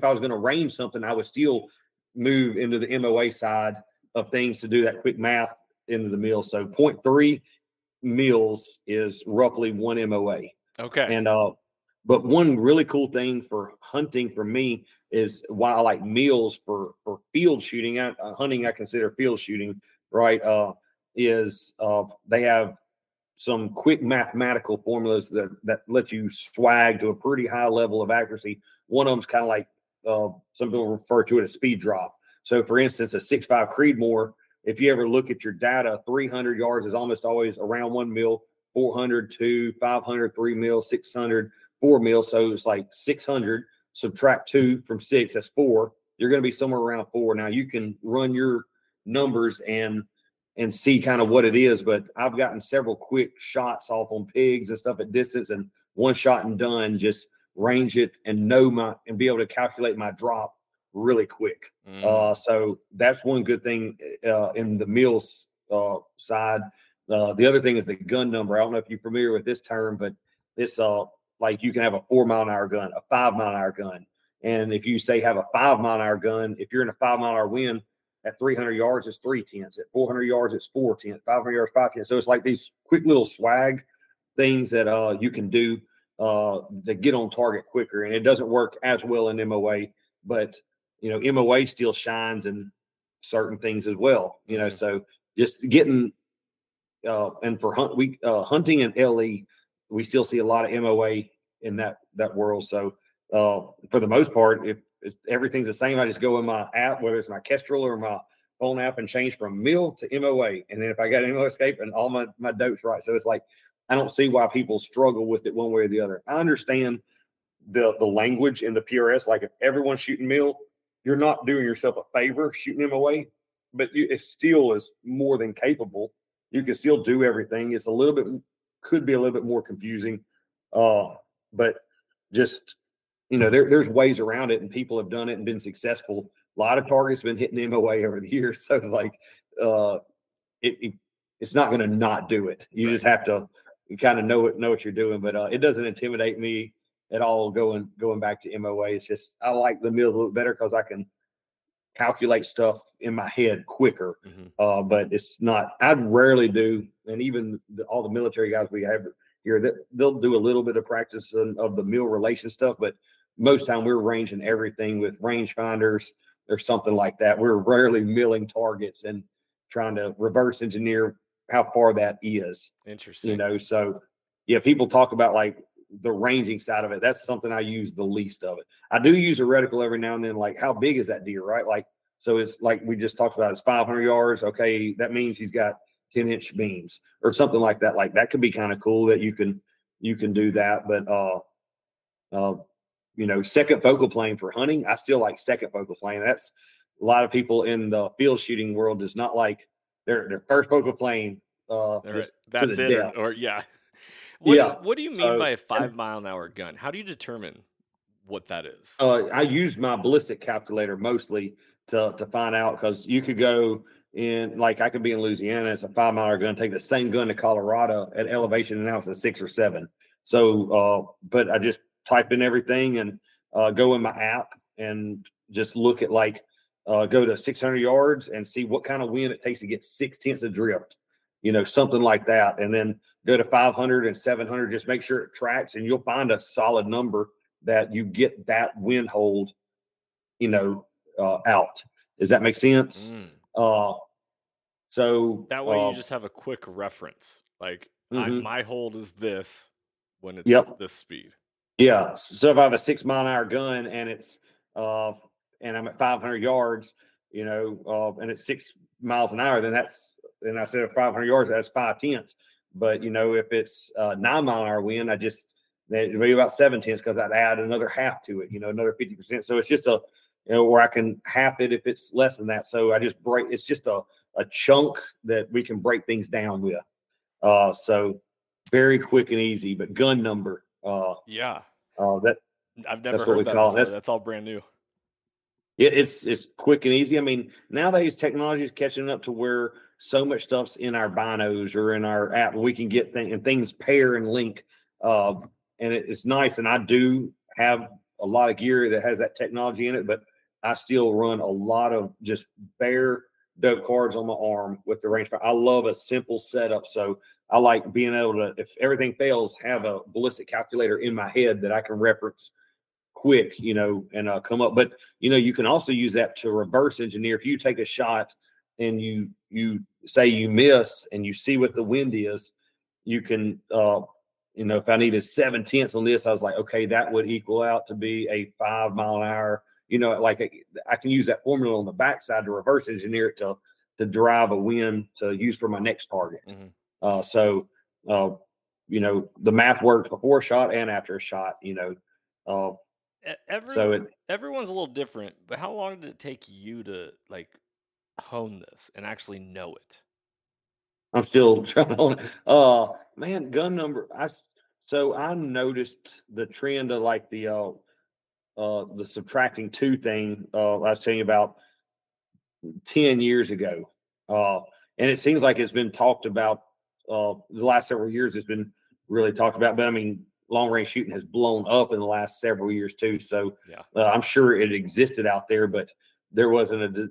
B: I was gonna range something, I would still move into the MOA side of things to do that quick math into the mill. So 0.3 mils is roughly 1 MOA.
A: okay.
B: And but one really cool thing for hunting for me is why I like meals for field shooting. Hunting I consider field shooting, right? Is they have some quick mathematical formulas that let you swag to a pretty high level of accuracy. One of them's kind of like some people refer to it as speed drop. So, for instance, a 6.5 Creedmoor, if you ever look at your data, 300 yards is almost always around 1 mil, 400, 2, 500, 3 mil, 600, 4 mil. So it's like 600, subtract 2 from 6, that's 4. You're going to be somewhere around 4. Now, you can run your numbers and see kind of what it is. But I've gotten several quick shots off on pigs and stuff at distance, and one shot and done, just range it and and be able to calculate my drop really quick.
A: Mm,
B: So that's one good thing in the meals side. The other thing is the gun number. I don't know if you're familiar with this term, but this like you can have a 4 mile an hour gun, a 5 mile an hour gun. And if you say have a 5 mile an hour gun, if you're in a 5 mile an hour wind, at 300 yards, it's 3/10. At 400 yards, it's 4/10. 500 yards, 5/10. So it's like these quick little swag things that you can do to get on target quicker. And it doesn't work as well in MOA, but MOA still shines in certain things as well.
A: mhm.
B: So just getting and for hunting and LE, we still see a lot of MOA in that world. So for the most part, if everything's the same, I just go in my app, whether it's my Kestrel or my phone app, and change from mil to MOA. And then if I got MOA escape and all my dope's right. So it's like I don't see why people struggle with it one way or the other. I understand the language in the PRS. Like if everyone's shooting mil, you're not doing yourself a favor shooting MOA, but it still is more than capable. You can still do everything. It's a little bit could be a little bit more confusing, but just there's ways around it, and people have done it and been successful. A lot of targets have been hitting MOA over the years, so it's like uh, it's not going to not do it. You just
A: Right.
B: have to kind of know what you're doing. But it doesn't intimidate me at all going back to MOA. It's just I like the meal a little better because I can calculate stuff in my head quicker.
A: Mhm.
B: But it's not. I'd rarely do, and even all the military guys we have here, they'll do a little bit of practice of the meal relation stuff, but most time we're ranging everything with range finders or something like that. We're rarely milling targets and trying to reverse engineer how far that is.
A: Interesting.
B: So yeah, people talk about like the ranging side of it. That's something I use the least of it. I do use a reticle every now and then. Like, how big is that deer, right? Like, so it's like we just talked about, it's 500 yards. Okay, that means he's got 10-inch beams or something like that. Like, that could be kind of cool that you can do that. But second focal plane for hunting, I still like second focal plane. That's a lot of people in the field shooting world does not like their first focal plane. Just to
A: That's
B: the
A: it,
B: death.
A: or yeah.
B: Yeah.
A: What do you mean by a 5-mile-an-hour gun? How do you determine what that is?
B: I use my ballistic calculator mostly to find out, because you could go in, like, I could be in Louisiana, it's a 5-mile gun, take the same gun to Colorado at elevation, and now it's a 6 or 7. So, but I just type in everything and go in my app and just look at, like, go to 600 yards and see what kind of wind it takes to get 6/10 of drift, something like that. And then go to 500 and 700, just make sure it tracks, and you'll find a solid number that you get that wind hold, out. Does that make sense? So
A: That way you just have a quick reference. Like, my hold is this when it's
B: Yep.
A: at this speed.
B: Yeah. So if I have a 6-mile-an-hour gun and it's and I'm at 500 yards, and it's 6 miles an hour, then I said at 500 yards, that's 5/10. But if it's 9-mile-an-hour wind, it'd be about 7/10, because I'd add another half to it, another 50%. So it's just where I can half it if it's less than that. So I just break. It's just a chunk that we can break things down with. So very quick and easy. But gun number.
A: Yeah.
B: That
A: I've never
B: that's what we
A: heard that
B: call it.
A: before. That's all brand new.
B: It's quick and easy. I mean, nowadays technology is catching up to where so much stuff's in our binos or in our app, and we can get things pair and link. And it's nice. And I do have a lot of gear that has that technology in it, but I still run a lot of just bare dope cards on my arm with the rangefinder. I love a simple setup. So I like being able to, if everything fails, have a ballistic calculator in my head that I can reference quick, and come up. But you can also use that to reverse engineer. If you take a shot and you say you miss and you see what the wind is, you can if I needed 7/10 on this, I was like, okay, that would equal out to be a 5-mile-an-hour. I can use that formula on the backside to reverse engineer it to drive a wind to use for my next target. So the math works before a shot and after a shot.
A: Everyone's a little different, but how long did it take you to hone this and actually know it?
B: I'm still trying to. Man, gun number. I noticed the trend of like the subtracting 2 thing. I was telling you about 10 years ago, and it seems like it's been talked about. The last several years, it's been really talked about. But I mean, long range shooting has blown up in the last several years too. So I'm sure it existed out there, but there wasn't a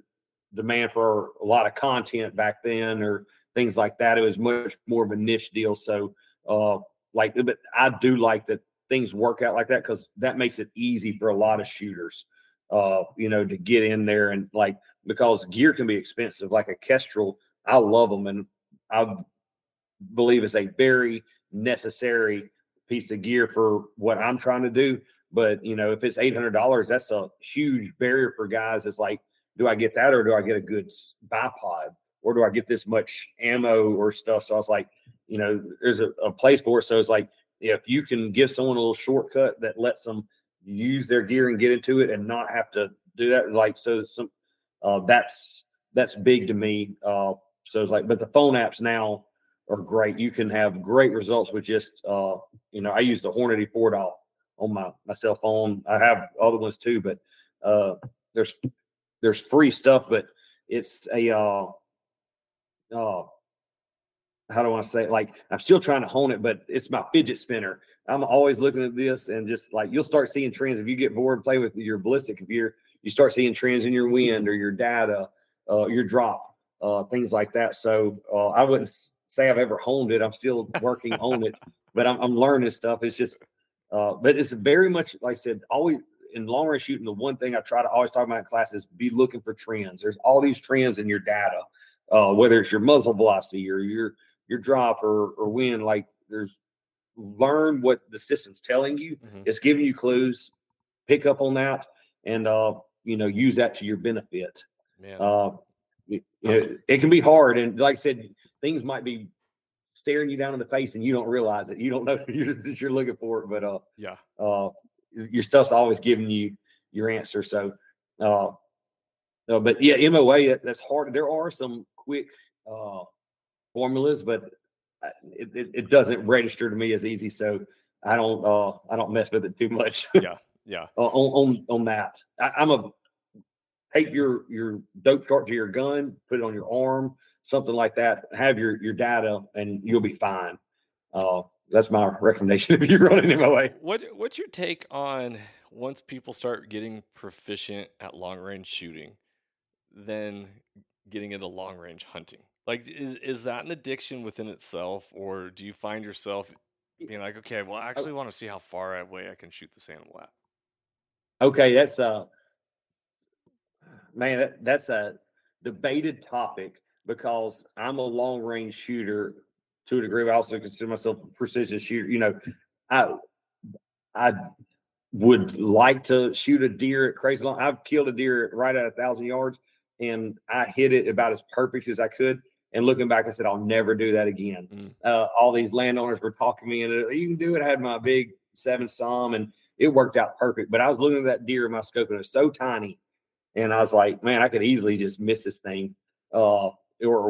B: demand for a lot of content back then or things like that. It was much more of a niche deal. So but I do like that things work out like that, because that makes it easy for a lot of shooters, to get in there and because gear can be expensive, like a Kestrel. I love them, and I believe it's a very necessary piece of gear for what I'm trying to do. But if it's $800, that's a huge barrier for guys. It's like, do I get that, or do I get a good bipod, or do I get this much ammo or stuff? So I was like, there's a place for it. So it's like, if you can give someone a little shortcut that lets them use their gear and get into it and not have to do that, that's big to me. So it's like, but the phone apps now are great. You can have great results with just, I use the Hornady 4 on my cell phone. I have other ones too, but there's free stuff, but it's how do I want to say it? Like, I'm still trying to hone it, but it's my fidget spinner. I'm always looking at this, and just like, you'll start seeing trends. If you get bored and play with your ballistic computer, you start seeing trends in your wind or your data, your drop, things like that. So I wouldn't say I've ever honed it. I'm still working on it, but I'm learning stuff. It's just, but it's very much, like I said, always in long range shooting. The one thing I try to always talk about in class is be looking for trends. There's all these trends in your data, whether it's your muzzle velocity or your drop or wind. Like, there's learn what the system's telling you.
A: Mm-hmm.
B: It's giving you clues, pick up on that, and use that to your benefit.
A: Man.
B: It can be hard, and like I said, things might be staring you down in the face and you don't realize it. You don't know you're looking for it, but your stuff's always giving you your answer. So but yeah, MOA, that's hard. There are some quick formulas, but it doesn't register to me as easy. So I don't mess with it too much.
A: Yeah.
B: On that, I'm a take your dope chart to your gun, put it on your arm, something like that. Have your data, and you'll be fine. That's my recommendation if you're running MOA.
A: What's your take on once people start getting proficient at long range shooting, then getting into long range hunting? Like, is that an addiction within itself, or do you find yourself being like, okay, well, I actually want to see how far away I can shoot this animal at?
B: Okay, that's man, that's a debated topic because I'm a long range shooter to a degree. I also consider myself a precision shooter. I would like to shoot a deer at crazy long. I've killed a deer right at 1,000 yards, and I hit it about as perfect as I could. And looking back, I said, I'll never do that again. All these landowners were talking me into, you can do it. I had my big 7 SOM, and it worked out perfect. But I was looking at that deer in my scope, and it was so tiny. And I was like, man, I could easily just miss this thing or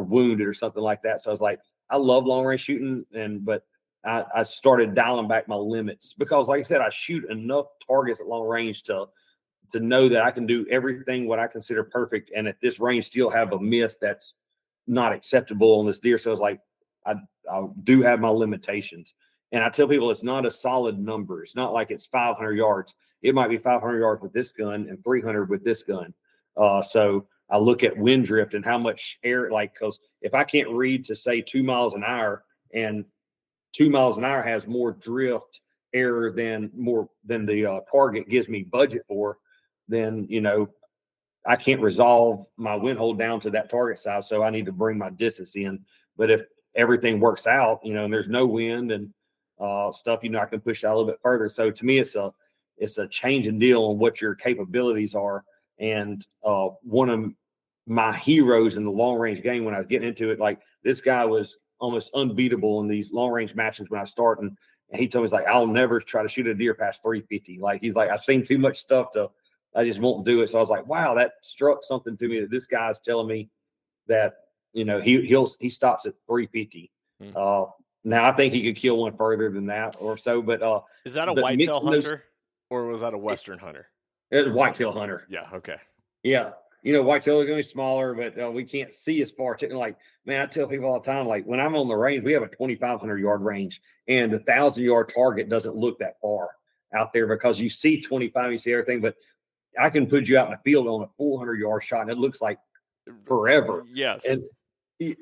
B: wound it or something like that. So I was like, I love long range shooting, but I started dialing back my limits because, like I said, I shoot enough targets at long range to know that I can do everything what I consider perfect, and at this range still have a miss that's not acceptable on this deer. So I was like, I do have my limitations, and I tell people it's not a solid number. It's not like it's 500 yards. It might be 500 yards with this gun and 300 with this gun. So I look at wind drift and how much air, because if I can't read to say 2 miles an hour, and 2 miles an hour has more drift error than the target gives me budget for, then I can't resolve my wind hold down to that target size. So I need to bring my distance in. But if everything works out, and there's no wind and stuff, I can push that a little bit further. So to me, it's a change in deal on what your capabilities are. And one of my heroes in the long range game, when I was getting into it, like this guy was almost unbeatable in these long range matches when I started. And he told me, he's like, I'll never try to shoot a deer past 350. Like, he's like, I've seen too much stuff I just won't do it. So I was like, wow, that struck something to me that this guy's telling me that, he stops at 350. Now I think he could kill one further than that or so, but
A: is that a whitetail hunter or was that a Western hunter?
B: It's a whitetail hunter.
A: Yeah. Okay.
B: Yeah. Whitetail are going to be smaller, but we can't see as far. Like, man, I tell people all the time, like when I'm on the range, we have a 2,500 yard range, and the 1,000-yard target doesn't look that far out there because you see 25, you see everything, but I can put you out in the field on a 400-yard shot, and it looks like forever.
A: Yes.
B: And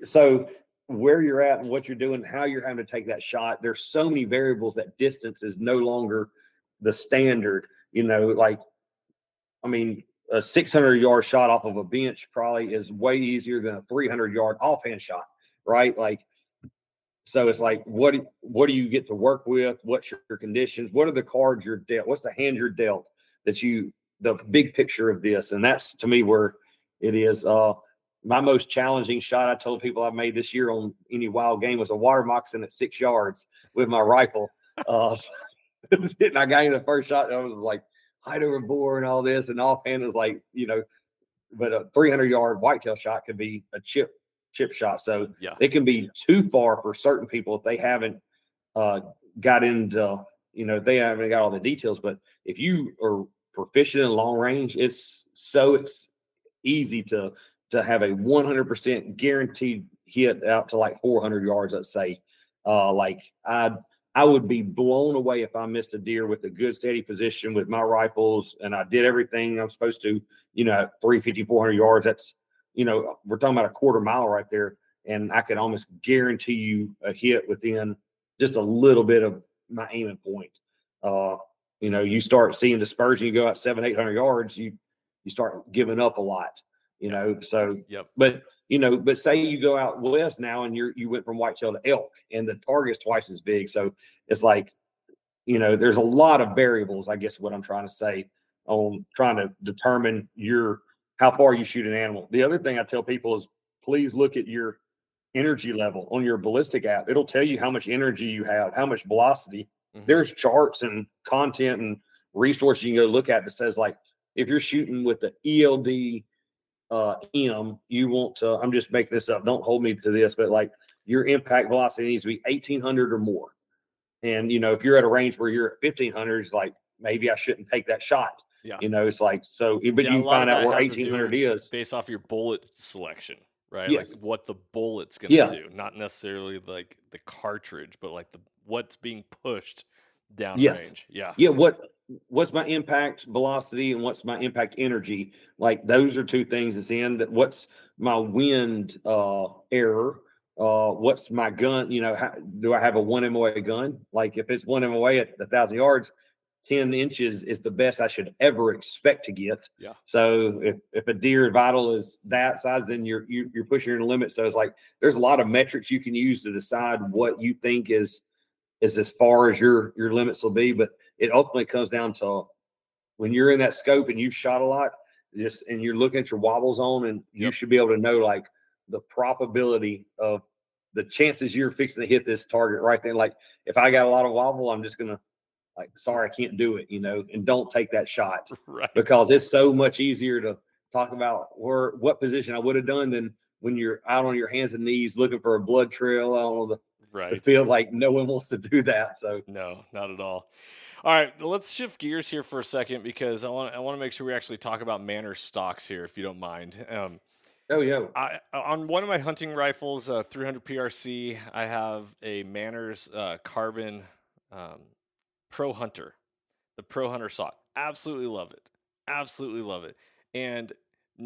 B: so where you're at and what you're doing, how you're having to take that shot, there's so many variables that distance is no longer the standard. A 600-yard shot off of a bench probably is way easier than a 300-yard offhand shot, right? So it's like, what do you get to work with? What's your conditions? What are the cards you're dealt? What's the hand you're dealt the big picture of this? And that's, to me, where it is. My most challenging shot I told people I've made this year on any wild game was a water moccasin at 6 yards with my rifle. And I got in the first shot, and I was like, height over bore and all this, and offhand was like, but a 300-yard whitetail shot could be a chip shot. So it can be too far for certain people if they haven't got into, they haven't got all the details. But if you are proficient in long range, it's easy to have a 100% guaranteed hit out to like 400 yards, let's say. I would be blown away if I missed a deer with a good steady position with my rifles and I did everything I'm supposed to, at 350, 400 yards. That's, we're talking about a quarter mile right there. And I could almost guarantee you a hit within just a little bit of my aiming point. You start seeing dispersion, you go out 700, 800 yards, you start giving up a lot. So,
A: Yep.
B: but say you go out west now and you went from whitetail to elk and the target's twice as big. So it's like, there's a lot of variables, I guess what I'm trying to say, on trying to determine how far you shoot an animal. The other thing I tell people is please look at your energy level on your ballistic app. It'll tell you how much energy you have, how much velocity. There's charts and content and resources you can go look at that says, like, if you're shooting with the ELD you want to, I'm just making this up, don't hold me to this, but like your impact velocity needs to be 1800 or more. And if you're at a range where you're at 1500, it's like, maybe I shouldn't take that shot.
A: Yeah.
B: It's like, so, but you can find out where 1800 is
A: based off your bullet selection, right?
B: Yes.
A: Like what the bullet's going to do, not necessarily like the cartridge, but like what's being pushed down range. Yeah.
B: What's my impact velocity and what's my impact energy? Like those are two things that's in that. What's my wind error? What's my gun? Do I have a 1 MOA gun? Like if it's 1 MOA at 1,000 yards, 10 inches is the best I should ever expect to get.
A: Yeah.
B: So if a deer vital is that size, then you're pushing your limit. So it's like there's a lot of metrics you can use to decide what you think is as far as your limits will be. But it ultimately comes down to when you're in that scope and you've shot a lot, and you're looking at your wobble zone, and you should be able to know like the probability of the chances you're fixing to hit this target right there. Like if I got a lot of wobble, I'm just gonna sorry, I can't do it, and don't take that shot.
A: Right.
B: Because it's so much easier to talk about what position I would have done than when you're out on your hands and knees looking for a blood trail on the field. Like no one wants to do that. So
A: no, not at all. All right, let's shift gears here for a second because I want to make sure we actually talk about Manners stocks here, if you don't mind. On one of my hunting rifles, 300 PRC, I have a Manners carbon Pro Hunter, the Pro Hunter stock. Absolutely love it. Absolutely love it. And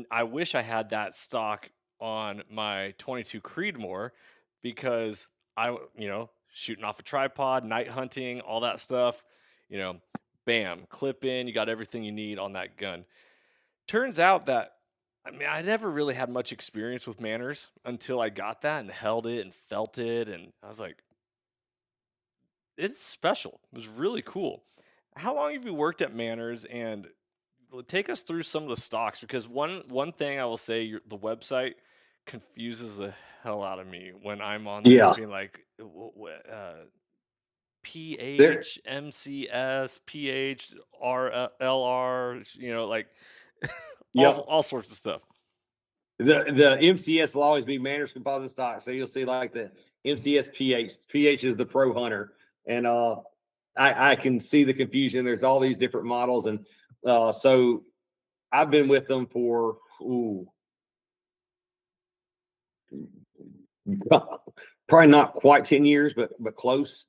A: I wish I had that stock on my 22 Creedmoor because shooting off a tripod, night hunting, all that stuff, bam, clip in, you got everything you need on that gun. Turns out that, I never really had much experience with Manners until I got that and held it and felt it. And I was like, it's special. It was really cool. How long have you worked at Manners? And take us through some of the stocks, because one thing I will say, the website confuses the hell out of me when I'm on there being like PH, MCS, PH, LR, like all sorts of stuff.
B: The MCS will always be Manners Composite Stocks. So you'll see like the MCS PH. PH is the Pro Hunter. And I can see the confusion. There's all these different models. And so I've been with them for probably not quite 10 years, but close.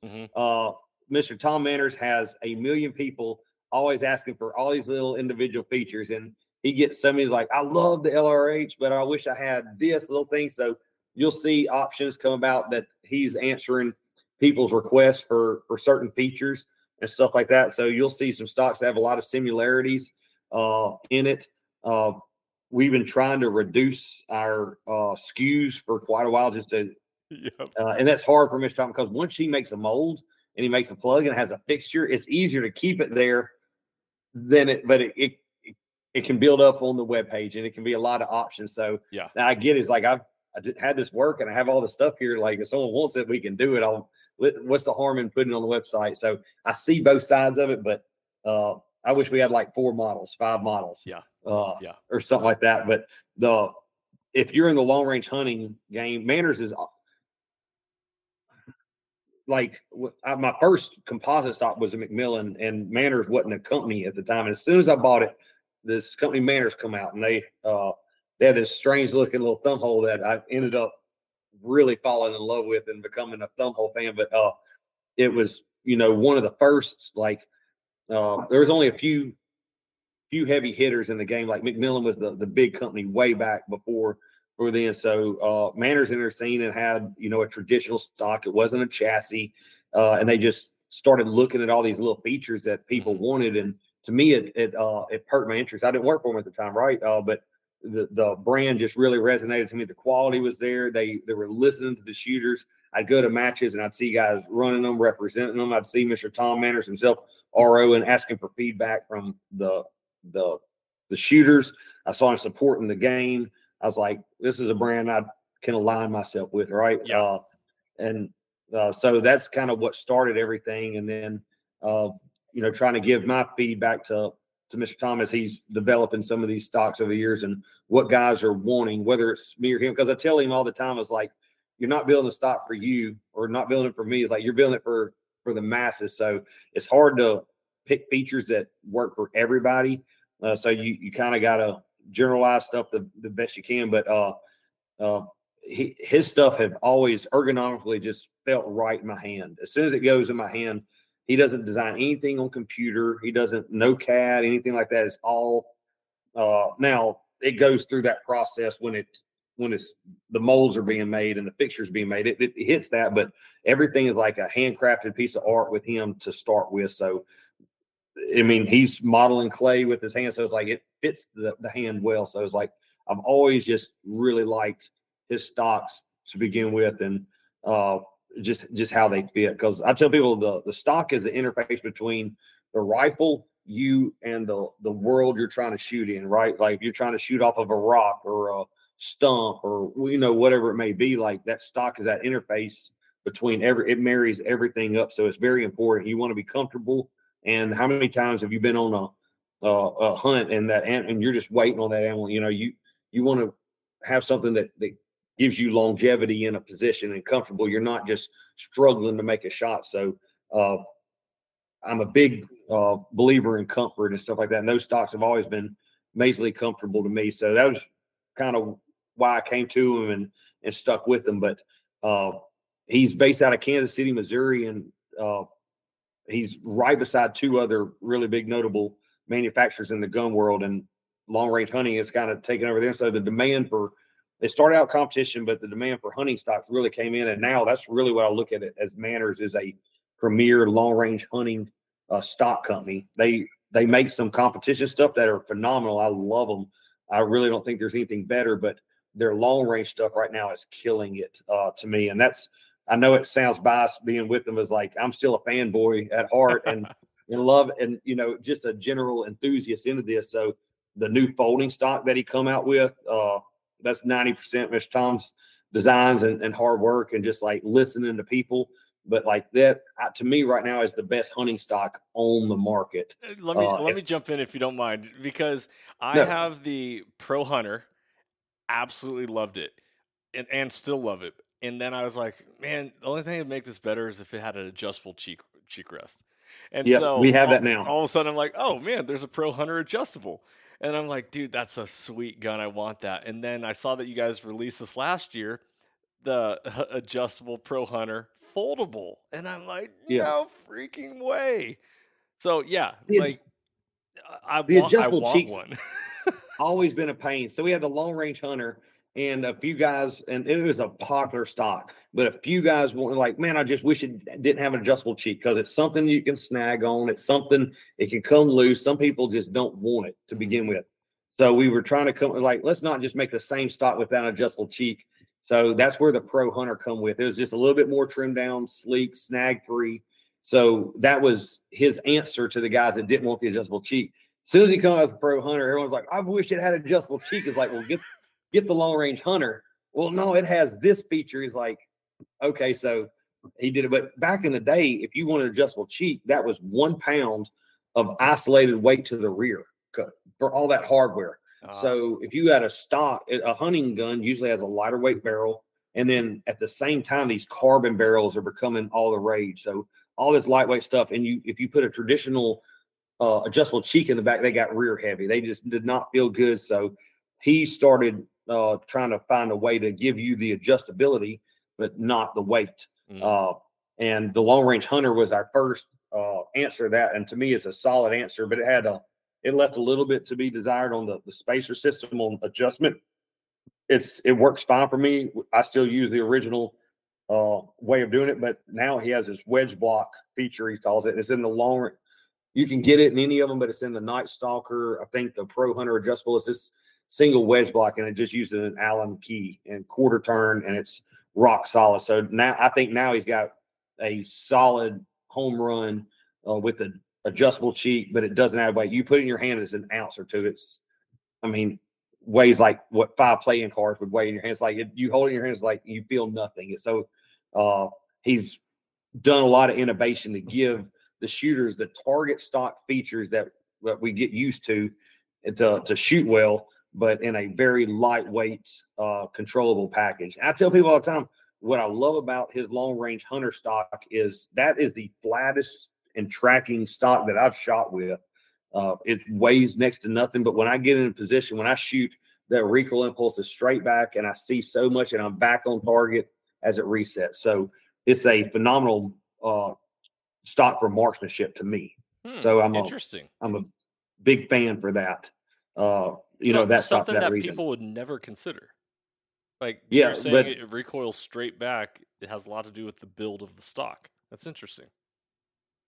B: Mr. Tom Manners has a million people always asking for all these little individual features. And he gets somebody's like, I love the LRH, but I wish I had this little thing. So you'll see options come about that he's answering people's requests for certain features and stuff like that. So you'll see some stocks that have a lot of similarities in it. We've been trying to reduce our SKUs for quite a while, just to, and that's hard for Mr. Tom, because once he makes a mold and he makes a plug and has a fixture, it's easier to keep it there than it can build up on the webpage, and it can be a lot of options. So I get it's like I had this work and I have all the stuff here. Like if someone wants it, we can do it. What's the harm in putting it on the website? So I see both sides of it, but I wish we had like 4 models, 5 models, or something like that. But if you're in the long range hunting game, Manners is like my first composite stock was a McMillan, and Manners wasn't a company at the time. And as soon as I bought it, this company Manners come out, and they had this strange looking little thumb hole that I ended up really falling in love with and becoming a thumb hole fan. But it was one of the first, like there was only a few heavy hitters in the game. Like McMillan was the big company way back before then. So Manners entered the scene and had a traditional stock. It wasn't a chassis, and they just started looking at all these little features that people wanted. And to me, it hurt my interest. I didn't work for them at the time, right? But the brand just really resonated to me. The quality was there. They were listening to the shooters. I'd go to matches and I'd see guys running them, representing them. I'd see Mr. Tom Manners himself, RO, and asking for feedback from the shooters. I saw him supporting the game. I was like, this is a brand I can align myself with, right?
A: Yeah.
B: So that's kind of what started everything. And then, trying to give my feedback to Mr. Thomas, he's developing some of these stocks over the years and what guys are wanting, whether it's me or him. Because I tell him all the time, it's like, you're not building a stock for you or not building it for me. It's like you're building it for the masses. So it's hard to pick features that work for everybody. So you kind of got to generalize stuff the best you can. But his stuff have always ergonomically just felt right in my hand. As soon as it goes in my hand, he doesn't design anything on computer. He doesn't no CAD, anything like that. It's all now it goes through that process when it's the molds are being made and the fixtures being made. It hits that, but everything is like a handcrafted piece of art with him to start with. So, I mean, he's modeling clay with his hand, so it's like it fits the hand well. So it's like I've always just really liked his stocks to begin with, and just how they fit. Because I tell people the stock is the interface between the rifle, you, and the world you're trying to shoot in, right? Like if you're trying to shoot off of a rock or a stump or whatever it may be, like that stock is that interface between it marries everything up. So it's very important. You want to be comfortable. And how many times have you been on a hunt and you're just waiting on that animal? You want to have something that gives you longevity in a position and comfortable. You're not just struggling to make a shot. So I'm a big believer in comfort and stuff like that. And those stocks have always been amazingly comfortable to me. So that was kind of why I came to him and stuck with him. But he's based out of Kansas City, Missouri, and he's right beside two other really big notable manufacturers in the gun world, and long range hunting is kind of taken over there. So the demand for it started out competition, but the demand for hunting stocks really came in. And now that's really what I look at it as. Manners is a premier long range hunting stock company. They make some competition stuff that are phenomenal. I love them. I really don't think there's anything better, but their long range stuff right now is killing it to me. And I know it sounds biased being with them, as like I'm still a fanboy at heart and love and just a general enthusiast into this. So the new folding stock that he come out with, that's 90% Mr. Tom's designs and hard work and just like listening to people. But like that, to me right now, is the best hunting stock on the market.
A: Let me jump in if you don't mind, because I have the Pro Hunter, absolutely loved it, and still love it. And then I was like, man, the only thing that would make this better is if it had an adjustable cheek rest. And so
B: we have that now.
A: All of a sudden I'm like, oh man, there's a Pro Hunter adjustable. And I'm like, dude, that's a sweet gun. I want that. And then I saw that you guys released this last year, the adjustable Pro Hunter foldable. And I'm like, no freaking way. So I want
B: cheeks
A: one.
B: always been a pain. So we had the long range hunter and a few guys, and it was a popular stock, but a few guys were like, man, I just wish it didn't have an adjustable cheek, because it's something you can snag on. It's something, it can come loose. Some people just don't want it to begin with. So we were trying to come like, let's not just make the same stock without an adjustable cheek. So that's where the Pro Hunter come with. It was just a little bit more trimmed down, sleek, snag free. So that was his answer to the guys that didn't want the adjustable cheek. As soon as he comes out with the Pro Hunter, everyone's like, I wish it had an adjustable cheek. It's like, well, get the long range hunter. Well, no, it has this feature. He's like, okay, so he did it. But back in the day, if you wanted adjustable cheek, that was 1 pound of isolated weight to the rear for all that hardware. So if you had a hunting gun usually has a lighter weight barrel. And then at the same time, these carbon barrels are becoming all the rage. So all this lightweight stuff. And if you put a traditional adjustable cheek in the back, they got rear heavy. They just did not feel good. So he started trying to find a way to give you the adjustability, but not the weight. And the long range hunter was our first answer to that. And to me, it's a solid answer, but it left a little bit to be desired on the spacer system on adjustment. It works fine for me. I still use the original way of doing it, but now he has this wedge block feature, he calls it. It's in the long range. You can get it in any of them, but it's in the Night Stalker. I think the Pro Hunter adjustable is this single wedge block, and it just uses an Allen key and quarter turn, and it's rock solid. So now I think now he's got a solid home run with an adjustable cheek, but it doesn't have weight. You put it in your hand, it's an ounce or two. It's, I mean, weighs like what 5 playing cards would weigh in your hands. Like you hold it in your hands, like you feel nothing. And so he's done a lot of innovation to give the shooters the target stock features that we get used to shoot well, but in a very lightweight, controllable package. And I tell people all the time, what I love about his long range hunter stock is that is the flattest and tracking stock that I've shot with. It weighs next to nothing, but when I get in a position, when I shoot, that recoil impulse is straight back, and I see so much, and I'm back on target as it resets. So it's a phenomenal stock for marksmanship to me. So I'm a big fan for that. That stock for that reason.
A: People would never consider. Like you're saying, it recoils straight back. It has a lot to do with the build of the stock. That's interesting.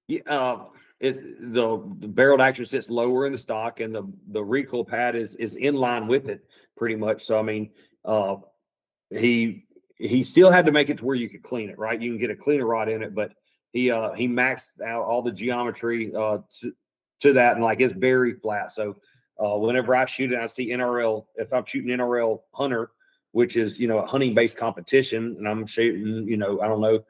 B: Yeah, the barreled action sits lower in the stock, and the recoil pad is in line with it pretty much. So I mean, he still had to make it to where you could clean it, right? You can get a cleaner rod in it, but he maxed out all the geometry to that, and like it's very flat. So whenever I shoot it, I see NRL. If I'm shooting NRL hunter, which is a hunting based competition, and I'm shooting I don't know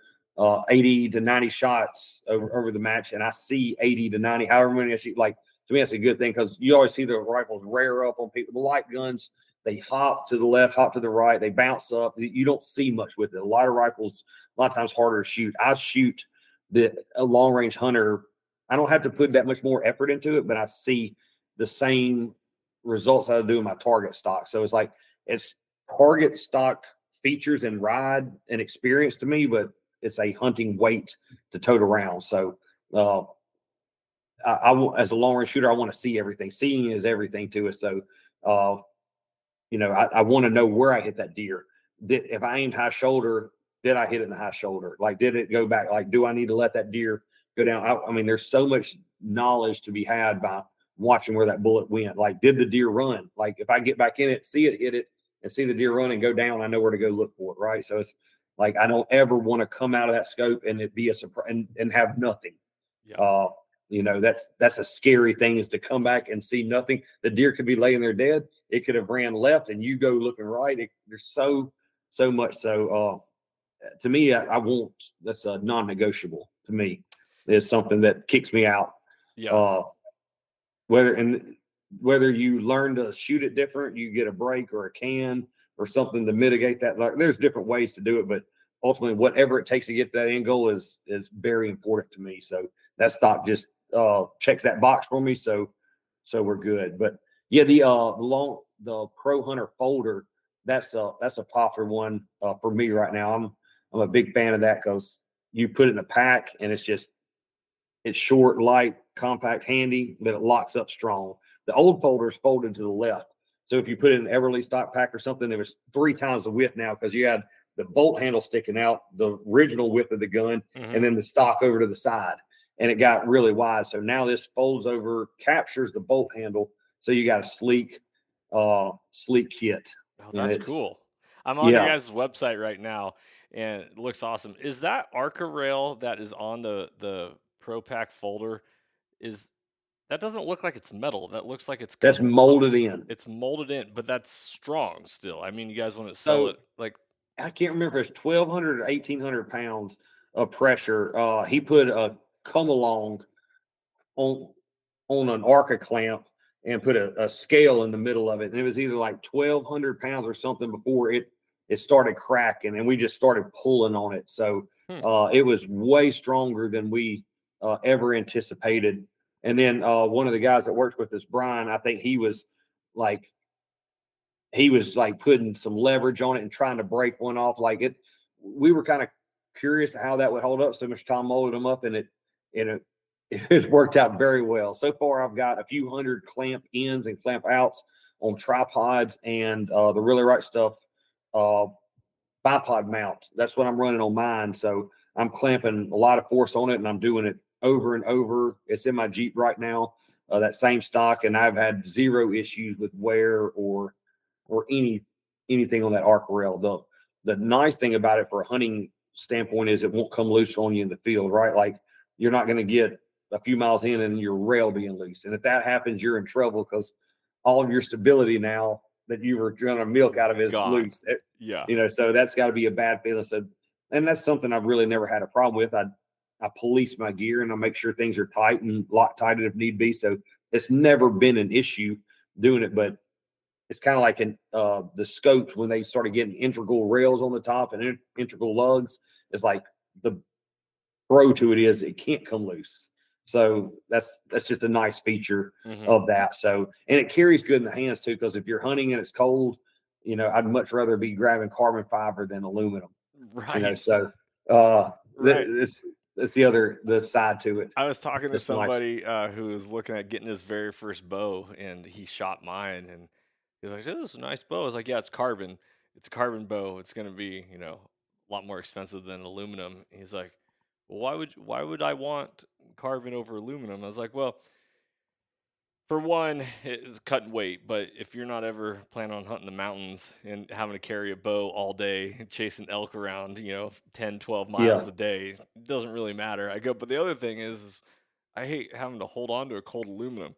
B: 80 to 90 shots over the match, and I see 80 to 90, however many I shoot. Like to me, that's a good thing because you always see the rifles rear up on people. The light guns, they hop to the left, hop to the right, they bounce up. You don't see much with it. A lot of rifles, a lot of times harder to shoot. I shoot a long range hunter. I don't have to put that much more effort into it, but I see the same results I do in my target stock. So it's like it's target stock features and ride and experience to me, but it's a hunting weight to tote around. So I as a long range shooter, I want to see everything. Seeing is everything to us. So I want to know where I hit that deer. If I aimed high shoulder, did I hit it in the high shoulder? Like, did it go back? Like, do I need to let that deer go down? I mean, there's so much knowledge to be had by watching where that bullet went. Like, did the deer run? Like, if I get back in it, see it, hit it, and see the deer run and go down, I know where to go look for it, right? So it's like I don't ever want to come out of that scope and it be a surprise and have nothing. Yeah. That's a scary thing, is to come back and see nothing. The deer could be laying there dead. It could have ran left and you go looking right. There's so much. So to me, I won't. That's a non-negotiable to me. It's something that kicks me out.
A: Yeah.
B: Whether you learn to shoot it different, you get a break or a can or something to mitigate that. Like, there's different ways to do it, but ultimately, whatever it takes to get to that end goal is very important to me. So that stock just checks that box for me. So we're good. But yeah, the Pro Hunter folder, that's a popular one for me right now. I'm a big fan of that because you put it in a pack and it's short, light, compact, handy, but it locks up strong. The old folder is folded to the left. So if you put it in an Everly stock pack or something, it was 3 times the width now because you had the bolt handle sticking out, the original width of the gun, and then the stock over to the side. And it got really wide. So now this folds over, captures the bolt handle. So you got a sleek kit.
A: Oh, that's cool. I'm on your guys' website right now, and it looks awesome. Is that Arca rail that is on the Pro Pack folder? That doesn't look like it's metal. That looks like
B: that's molded in.
A: It's molded in, but that's strong still. I mean, you guys want to sell it like,
B: I can't remember if it's 1,200 or 1,800 pounds of pressure. He put a come along on an Arca clamp and put a scale in the middle of it. And it was either like 1,200 pounds or something before it started cracking, and we just started pulling on it. So it was way stronger than we ever anticipated. And then one of the guys that works with us, Brian, I think he was like putting some leverage on it and trying to break one off. Like we were kind of curious how that would hold up. So Mr. Tom molded them up, and it worked out very well. So far, I've got a few hundred clamp ins and clamp outs on tripods and the Really Right Stuff bipod mount. That's what I'm running on mine. So I'm clamping a lot of force on it, and I'm doing it over and over. It's in my Jeep right now, that same stock, and I've had zero issues with wear or or anything on that arc rail. The nice thing about it for a hunting standpoint is it won't come loose on you in the field, right? Like you're not going to get a few miles in and your rail being loose. And if that happens, you're in trouble because all of your stability now that you were trying to milk out of is
A: Gone.
B: loose.
A: Yeah.
B: So that's got to be a bad feeling. So, and that's something I've really never had a problem with. I police my gear and I make sure things are tight and Loctited if need be. So it's never been an issue doing it, but it's kind of like in the scopes when they started getting integral rails on the top and integral lugs. It's like the pro to it is it can't come loose. So that's just a nice feature of that. So, and it carries good in the hands too, because if you're hunting and it's cold, I'd much rather be grabbing carbon fiber than aluminum.
A: Right.
B: So
A: right.
B: that's the side to it.
A: I was talking to
B: It's nice.
A: somebody who was looking at getting his very first bow, and he shot mine, and he's like, "This is a nice bow." I was like, "Yeah, it's carbon. It's a carbon bow. It's going to be, a lot more expensive than aluminum." And he's like, well, why would I want carbon over aluminum? I was like, well, for one, it's cut and weight, but if you're not ever planning on hunting the mountains and having to carry a bow all day, chasing elk around, 10, 12 miles a day, it doesn't really matter. I go, but the other thing is I hate having to hold on to a cold aluminum.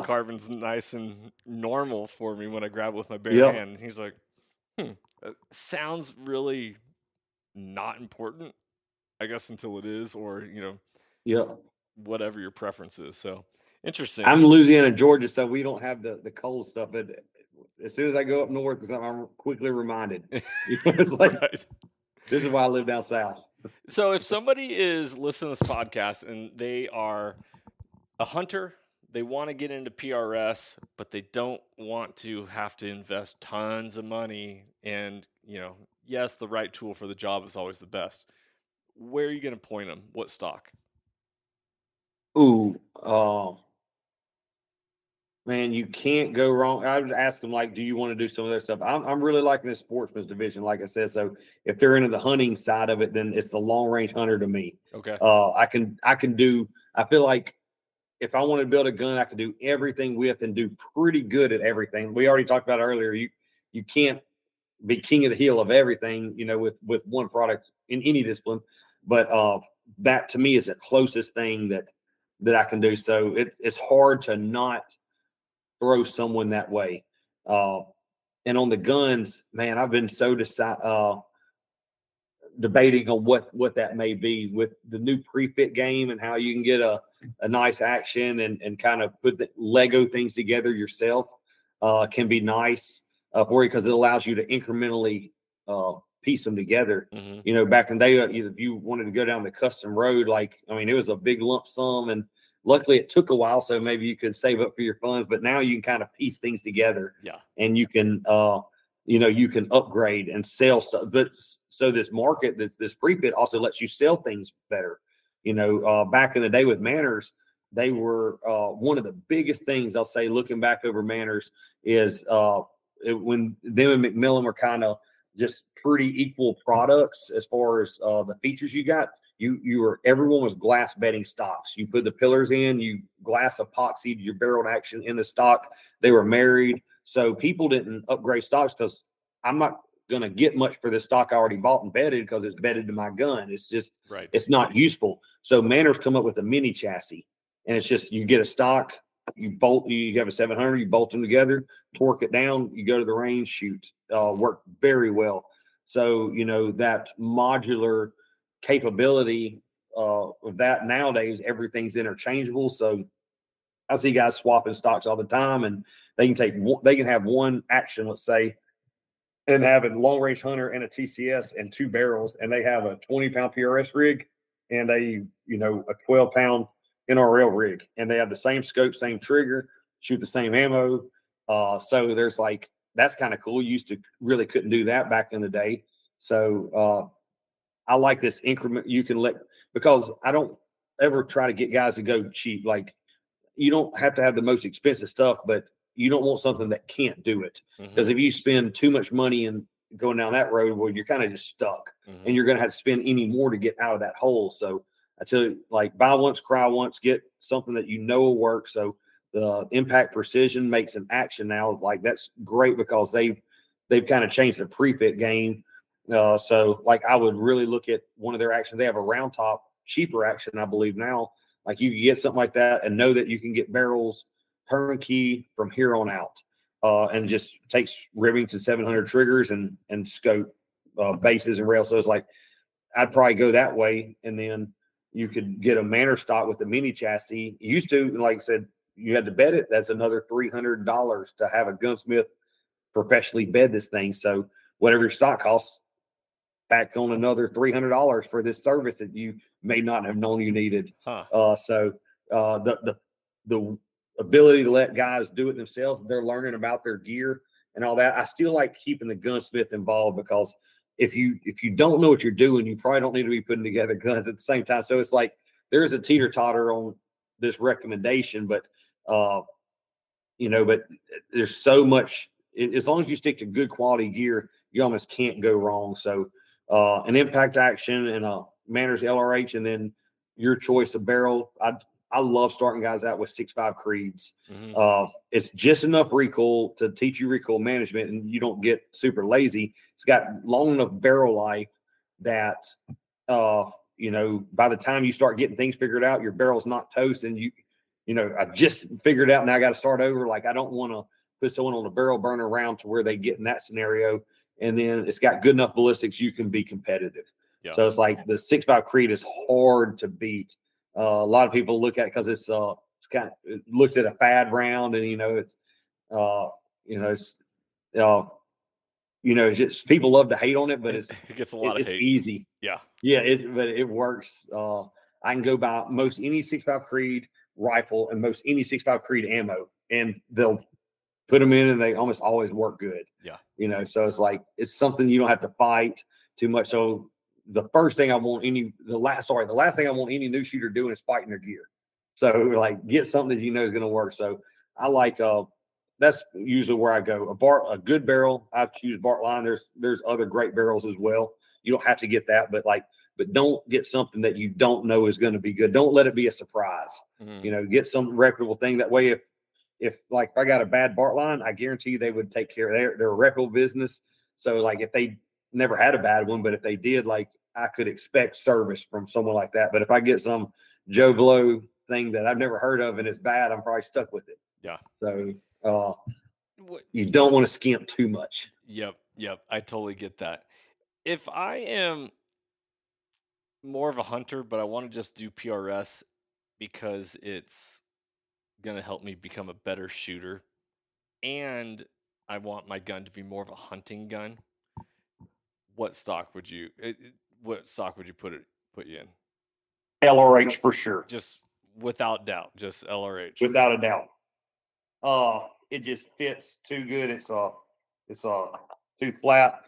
A: Carbon's nice and normal for me when I grab it with my bare hand. And he's like, sounds really not important, I guess, until it is, or, whatever your preference is. So interesting.
B: I'm Louisiana, Georgia, so we don't have the cold stuff. But as soon as I go up north, I'm quickly reminded. It's like, right. This is why I live down south.
A: So if somebody is listening to this podcast and they are a hunter, they want to get into PRS, but they don't want to have to invest tons of money. And, yes, the right tool for the job is always the best. Where are you going to point them? What stock?
B: Ooh, man, you can't go wrong. I would ask them, like, do you want to do some of that stuff? I'm really liking this sportsman's division, like I said. So if they're into the hunting side of it, then it's the long range hunter to me.
A: Okay.
B: I feel like if I want to build a gun, I can do everything with and do pretty good at everything. We already talked about earlier. You can't be king of the hill of everything, with one product in any discipline. But that to me is the closest thing that I can do. So it's hard to not throw someone that way. And on the guns, man, I've been so debating on what that may be with the new pre-fit game and how you can get a nice action and kind of put the Lego things together yourself can be nice for you because it allows you to incrementally piece them together. Back in the day, if you wanted to go down the custom road, it was a big lump sum, and luckily it took a while, so maybe you could save up for your funds, but now you can kind of piece things together.
A: Yeah.
B: And you can you can upgrade and sell stuff. But so this market, this pre-fit also lets you sell things better. Back in the day with Manners, they were one of the biggest things I'll say looking back over Manners is when them and McMillan were kind of just pretty equal products as far as the features you got. Everyone was glass bedding stocks. You put the pillars in, you glass epoxied your barrel action in the stock. They were married. So people didn't upgrade stocks because I'm not going to get much for this stock I already bought and bedded because it's bedded to my gun. It's just, right. It's not useful. So Manners come up with a mini chassis, and it's just, you get a stock, you have a 700, you bolt them together, torque it down, you go to the range, shoot, work very well. So, that modular capability of that nowadays, everything's interchangeable. So I see guys swapping stocks all the time, and they can have one action, let's say, and have a long range hunter and a TCS and two barrels, and they have a 20-pound PRS rig and a 12-pound NRL rig, and they have the same scope, same trigger, shoot the same ammo. So there's that's kind of cool. You used to really couldn't do that back in the day. So I like this increment you can because I don't ever try to get guys to go cheap. You don't have to have the most expensive stuff, but you don't want something that can't do it. Because if you spend too much money and going down that road, well, you're kind of just stuck, and you're going to have to spend any more to get out of that hole. So I tell you, buy once, cry once, get something that will work. So Impact Precision makes an action now. Like that's great because they've kind of changed the pre-fit game. So like I would really look at one of their actions. They have a round top, cheaper action, I believe now. Like you can get something like that and know that you can get barrels turnkey from here on out. And just takes Remington 700 triggers and scope bases and rails. So it's like I'd probably go that way, and then you could get a Manners stock with a mini chassis. You used to, like I said, you had to bed it. That's another $300 to have a gunsmith professionally bed this thing. So whatever your stock costs, back on another $300 for this service that you may not have known you needed. So the ability to let guys do it themselves, they're learning about their gear and all that. I still like keeping the gunsmith involved because if you don't know what you're doing, you probably don't need to be putting together guns at the same time. So it's like there's a teeter-totter on this recommendation, but but there's so much. As long as you stick to good quality gear, you almost can't go wrong. So an impact action and a Manners LRH, and then your choice of barrel. I love starting guys out with 6.5 Creeds. It's just enough recoil to teach you recoil management, and you don't get super lazy. It's got long enough barrel life that by the time you start getting things figured out, your barrel's not toast, and I just figured out, now I got to start over. Like I don't want to put someone on a barrel burner round to where they get in that scenario. And then it's got good enough ballistics you can be competitive. Yeah. So it's like the 6.5 Creed is hard to beat. A lot of people look at it because it's kind of looked at a fad round, and it's just people love to hate on it, but it
A: gets a lot of hate.
B: It's easy.
A: Yeah,
B: but it works. I can go buy most any 6.5 Creed rifle and most any 6.5 Creed ammo, and they'll put them in, and they almost always work good.
A: Yeah,
B: so it's like it's something you don't have to fight too much. So the last thing I want any new shooter doing is fighting their gear. So like get something that is going to work. So I like that's usually where I go. A good barrel, I choose Bart line. There's other great barrels as well. You don't have to get that, but don't get something that you don't know is going to be good. Don't let it be a surprise. Get some reputable thing. That way, if I got a bad Bart line, I guarantee you they would take care of they're a reputable business. So like if they never had a bad one, but if they did, like I could expect service from someone like that. But if I get some Joe Blow thing that I've never heard of and it's bad, I'm probably stuck with it.
A: Yeah.
B: So you don't want to skimp too much.
A: Yep. I totally get that. If I am more of a hunter, but I want to just do PRS because it's going to help me become a better shooter, and I want my gun to be more of a hunting gun, what stock would you put you in?
B: LRH for sure.
A: Just without doubt, just LRH.
B: Without a doubt. It just fits too good. It's too flat.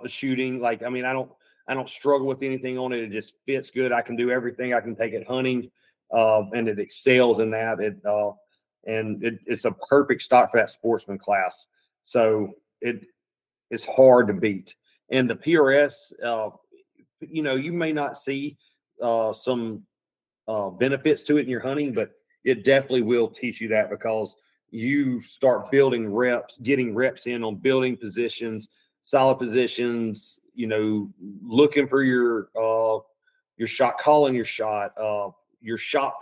B: Shooting, I don't struggle with anything on it. It just fits good. I can do everything. I can take it hunting, and it excels in that. It's a perfect stock for that sportsman class. So it's hard to beat. And the PRS, you may not see some benefits to it in your hunting, but it definitely will teach you that, because you start building reps, getting reps in on building positions, solid positions, looking for your shot, calling your shot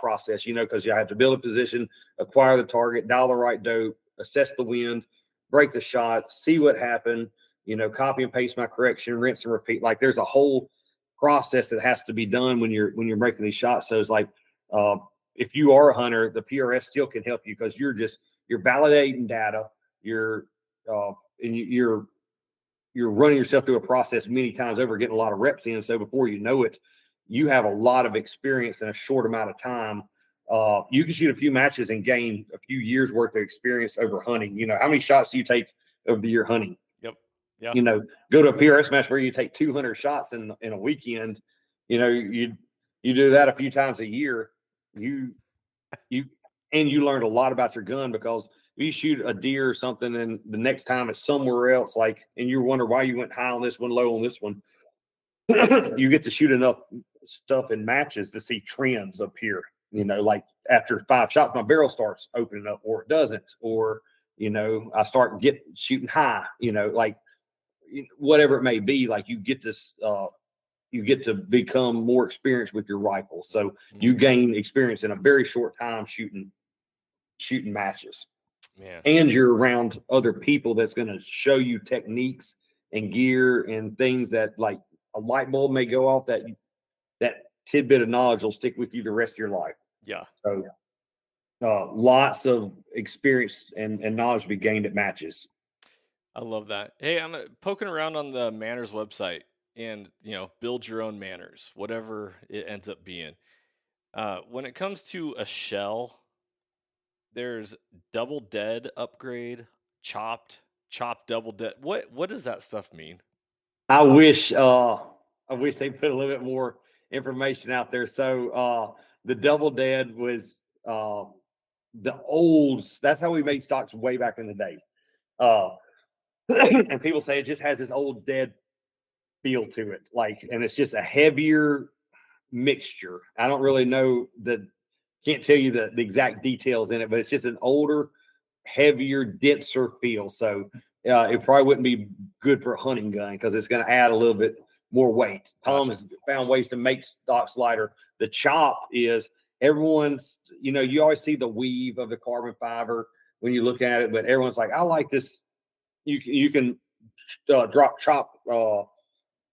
B: process, because you have to build a position, acquire the target, dial the right dope, assess the wind, break the shot, see what happened, copy and paste my correction, rinse and repeat. Like there's a whole process that has to be done when you're making these shots. So it's like, if you are a hunter, the PRS still can help you, because you're validating data. You're running yourself through a process many times over, getting a lot of reps in. So before you know it, you have a lot of experience in a short amount of time. You can shoot a few matches and gain a few years worth of experience over hunting. How many shots do you take over the year hunting?
A: Yep. Yeah.
B: Go to a PRS match where you take 200 shots in a weekend. You do that a few times a year. You learned a lot about your gun, because if you shoot a deer or something and the next time it's somewhere else, and you wonder why you went high on this one, low on this one, you get to shoot enough stuff in matches to see trends appear. like after 5 shots, my barrel starts opening up, or it doesn't, or I start shooting high, like whatever it may be. Like you get this, you get to become more experienced with your rifle, so you gain experience in a very short time shooting matches,
A: Man.
B: and you're around other people that's going to show you techniques and gear and things that, like, a light bulb may go off, that tidbit of knowledge will stick with you the rest of your life.
A: Yeah.
B: So lots of experience and knowledge to be gained at matches.
A: I love that. Hey, I'm poking around on the Manners website and, build your own manners, whatever it ends up being. When it comes to a shell, there's double dead upgrade, chopped double dead. What does that stuff mean?
B: I wish they put a little bit more information out there. So the double dead was the old. That's how we made stocks way back in the day. And people say it just has this old dead feel to it, and it's just a heavier mixture. I don't really know can't tell you the exact details in it, but it's just an older, heavier, denser feel. So it probably wouldn't be good for a hunting gun because it's going to add a little bit more weight. Tom has found ways to make stocks lighter. The chop is everyone's, you always see the weave of the carbon fiber when you look at it, but everyone's like, I like this. You can chop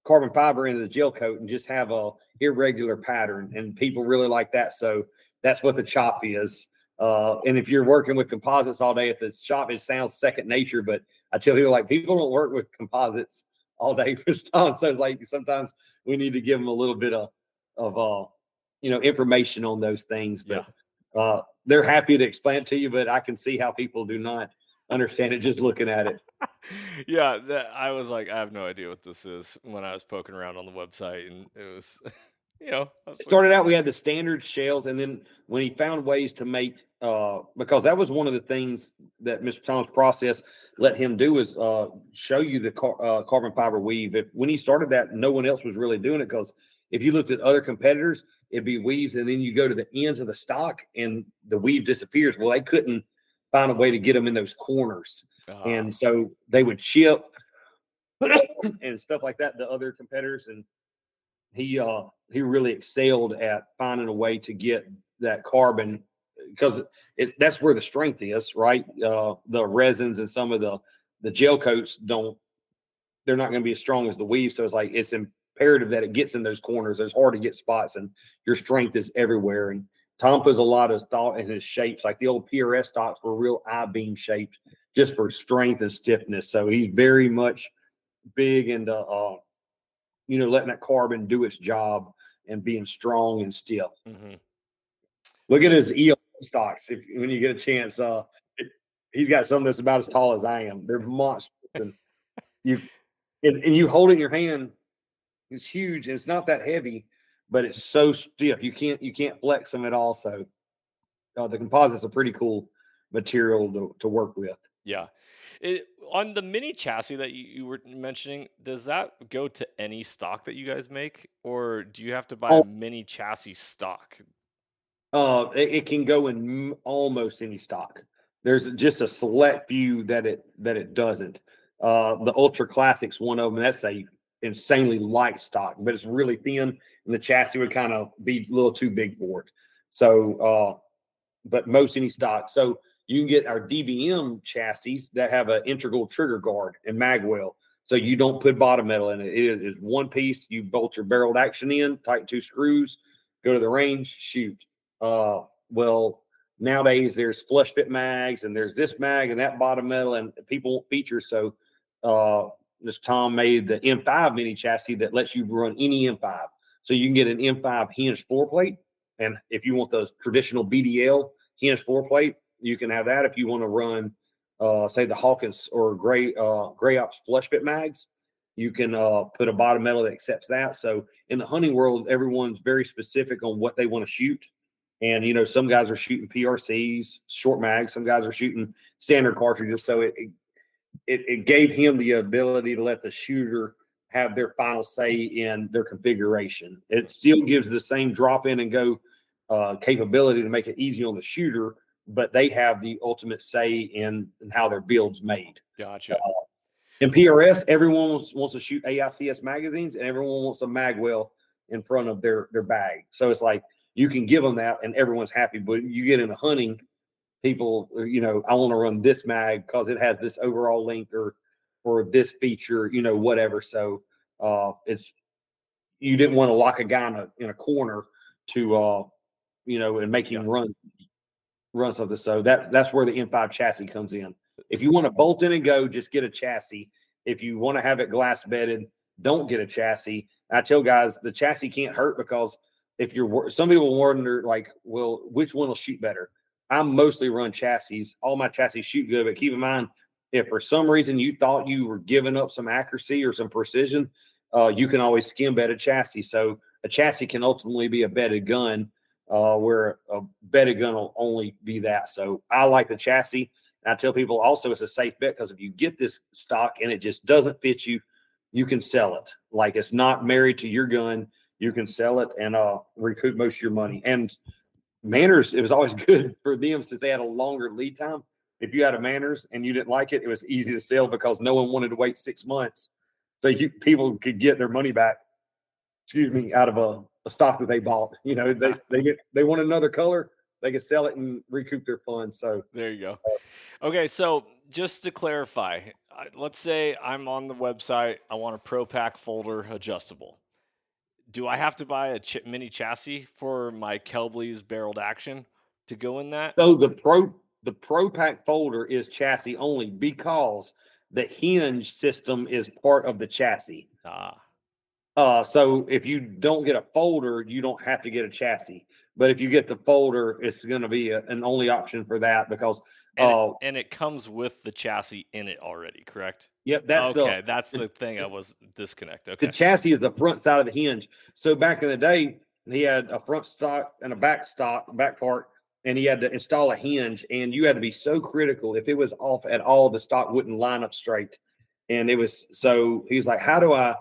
B: carbon fiber into the gel coat and just have a irregular pattern, and people really like that. So that's what the chop is. And if you're working with composites all day at the shop, it sounds second nature, but I tell people, like, people don't work with composites all day for time. So like sometimes we need to give them a little bit of information on those things, but they're happy to explain it to you, but I can see how people do not understand it just looking at it.
A: Yeah, I was like, I have no idea what this is when I was poking around on the website, and it was,
B: It started out, we had the standard shells, and then when he found ways to make, because that was one of the things that Mr. Tom's process let him do, is show you the carbon fiber weave. When he started that, no one else was really doing it, because if you looked at other competitors, it'd be weaves, and then you go to the ends of the stock, and the weave disappears. Well, they couldn't find a way to get them in those corners, and so they would chip and stuff like that to other competitors, and he really excelled at finding a way to get that carbon, because that's where the strength is, right? The resins and some of the gel coats they're not going to be as strong as the weave. So it's imperative that it gets in those corners. It's hard to get spots, and your strength is everywhere. And Tom puts a lot of thought in his shapes. Like the old PRS stocks were real I-beam shaped just for strength and stiffness. So he's very much big into letting that carbon do its job and being strong and stiff.
A: Mm-hmm.
B: Look at his EO stocks when you get a chance. He's got some that's about as tall as I am. They're monstrous, and you hold it in your hand. It's huge, and it's not that heavy, but it's so stiff. You can't flex them at all. So the composite's a pretty cool material to work with.
A: Yeah. On the mini chassis that you were mentioning, does that go to any stock that you guys make, or do you have to buy a mini chassis stock?
B: It can go in almost any stock. There's just a select few that it doesn't. The Ultra Classic's one of them. That's a insanely light stock, but it's really thin, and the chassis would kind of be a little too big for it. So, but most any stock. So you can get our DBM chassis that have an integral trigger guard and mag well, so you don't put bottom metal in it. It is one piece. You bolt your barreled action in, tighten 2 screws, go to the range, shoot. Well, nowadays there's flush fit mags, and there's this mag and that bottom metal, and people want features. So this Tom made the M5 mini chassis that lets you run any M5. So you can get an M5 hinged foreplate, and if you want the traditional BDL hinged foreplate, you can have that. If you want to run, say, the Hawkins or Gray Ops flush fit mags, you can put a bottom metal that accepts that. So in the hunting world, everyone's very specific on what they want to shoot. And, some guys are shooting PRCs, short mags. Some guys are shooting standard cartridges. So it gave him the ability to let the shooter have their final say in their configuration. It still gives the same drop in and go capability to make it easy on the shooter, but they have the ultimate say in how their build's made.
A: Gotcha.
B: In PRS, everyone wants to shoot AICS magazines, and everyone wants a magwell in front of their bag. So it's like you can give them that, and everyone's happy. But you get into hunting, people, I want to run this mag because it has this overall length or this feature, whatever. So it's you didn't want to lock a guy in a corner to and make him run something. So that's where the M5 chassis comes in. If you want to bolt in and go, just get a chassis. If you want to have it glass bedded, don't get a chassis. I tell guys the chassis can't hurt because if some people wonder like, well, which one will shoot better? I mostly run chassis. All my chassis shoot good, but keep in mind, if for some reason you thought you were giving up some accuracy or some precision, you can always skim bed a chassis. So a chassis can ultimately be a bedded gun, where a bedded gun will only be that. So I like the chassis. And I tell people also it's a safe bet because if you get this stock and it just doesn't fit you, you can sell it. Like it's not married to your gun. You can sell it and recoup most of your money. And Manners, it was always good for them since they had a longer lead time. If you had a Manners and you didn't like it, it was easy to sell because no one wanted to wait 6 months. So people could get their money back, out of a stock that they bought. They want another color, they could sell it and recoup their funds. So
A: there you go. Okay, so just to clarify, let's say I'm on the website. I want a Pro Pack folder adjustable. Do I have to buy a mini chassis for my Kelbley's barreled action to go in that?
B: So the Pro Pack folder is chassis only because the hinge system is part of the chassis. So if you don't get a folder, you don't have to get a chassis. But if you get the folder, it's going to be an only option for that because
A: and it comes with the chassis in it already, correct?
B: Yep,
A: that's the thing I was disconnect. Okay.
B: The chassis is the front side of the hinge. So back in the day, he had a front stock and a back part, and he had to install a hinge, and you had to be so critical. If it was off at all, the stock wouldn't line up straight. And he's like, how do I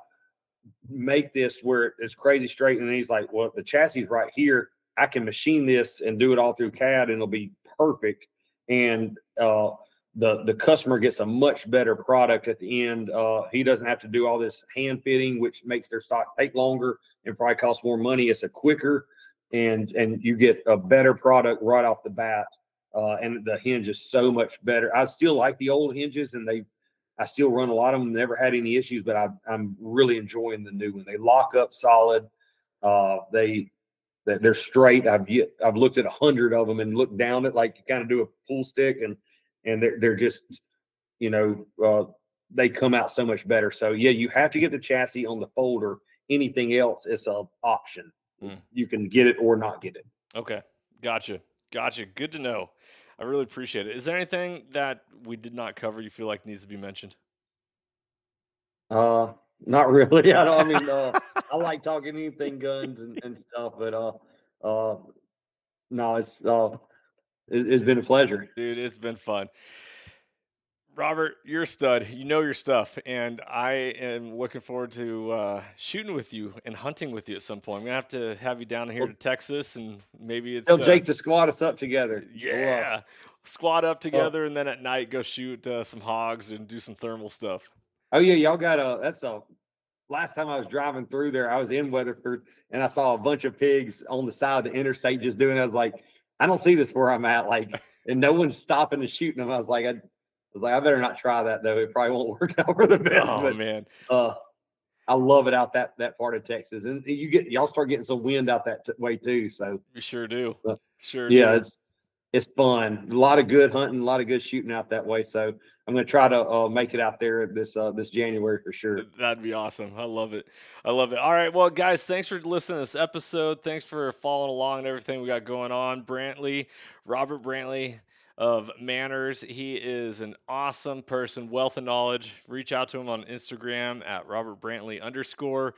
B: make this where it's crazy straight? And he's like, well, the chassis is right here. I can machine this and do it all through CAD and it'll be perfect. And the customer gets a much better product at the end. He doesn't have to do all this hand fitting, which makes their stock take longer and probably costs more money. It's a quicker and you get a better product right off the bat. And the hinge is so much better. I still like the old hinges and I still run a lot of them, never had any issues, but I'm really enjoying the new one. They lock up solid. They're straight. I've looked at 100 of them and looked down at like you kind of do a pool stick and they're just, they come out so much better. So yeah, you have to get the chassis on the folder. Anything else is an option. You can get it or not get it.
A: Okay. Gotcha. Good to know. I really appreciate it. Is there anything that we did not cover you feel like needs to be mentioned?
B: Not really. I like talking anything guns and stuff, but no, it's been a pleasure.
A: Dude, it's been fun. Robert, you're a stud. You know your stuff, and I am looking forward to shooting with you and hunting with you at some point. I'm going to have you down here to Texas, and maybe it's...
B: Tell Jake to squat us up together.
A: Yeah. Squat up together, and then at night go shoot some hogs and do some thermal stuff.
B: Oh, yeah, y'all got last time I was driving through there, I was in Weatherford, and I saw a bunch of pigs on the side of the interstate just doing it. I was like, I don't see this where I'm at, and no one's stopping and shooting them. I was like, I better not try that though. It probably won't work out for the best.
A: Oh man,
B: I love it out that part of Texas, and y'all start getting some wind out that way too. So
A: we sure do.
B: Yeah, it's fun. A lot of good hunting, a lot of good shooting out that way. So I'm going to try to make it out there this January for sure.
A: That'd be awesome. I love it. All right. Well, guys, thanks for listening to this episode. Thanks for following along and everything we got going on. Robert Brantley of Manners. He is an awesome person, wealth of knowledge. Reach out to him on Instagram at @RobertBrantley_.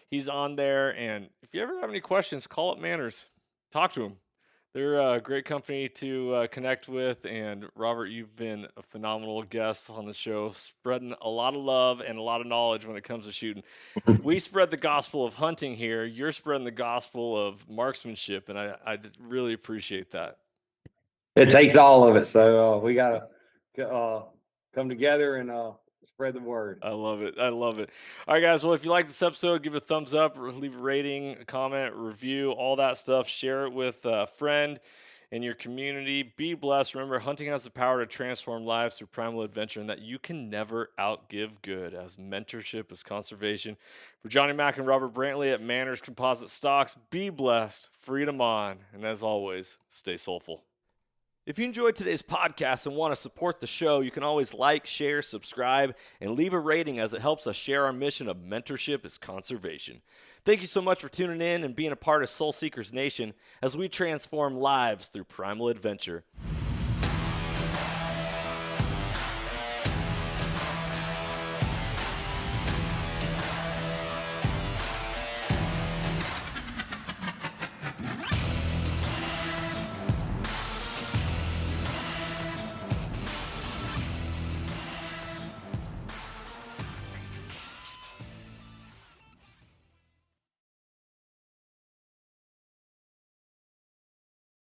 A: He's on there. And if you ever have any questions, call up Manners. Talk to him. They're a great company to connect with. And Robert, you've been a phenomenal guest on the show, spreading a lot of love and a lot of knowledge when it comes to shooting. We spread the gospel of hunting here. You're spreading the gospel of marksmanship, and I just really appreciate that.
B: It takes all of it. So we got to come together and spread the word.
A: I love it. I love it. All right, guys. Well, if you like this episode, give it a thumbs up, leave a rating, a comment, review, all that stuff. Share it with a friend in your community. Be blessed. Remember, hunting has the power to transform lives through primal adventure, and that you can never outgive good, as mentorship is conservation. For Johnny Mack and Robert Brantley at Manners Composite Stocks, be blessed, freedom on, and as always, stay soulful. If you enjoyed today's podcast and want to support the show, you can always like, share, subscribe, and leave a rating, as it helps us share our mission of mentorship is conservation. Thank you so much for tuning in and being a part of Soul Seekers Nation as we transform lives through primal adventure.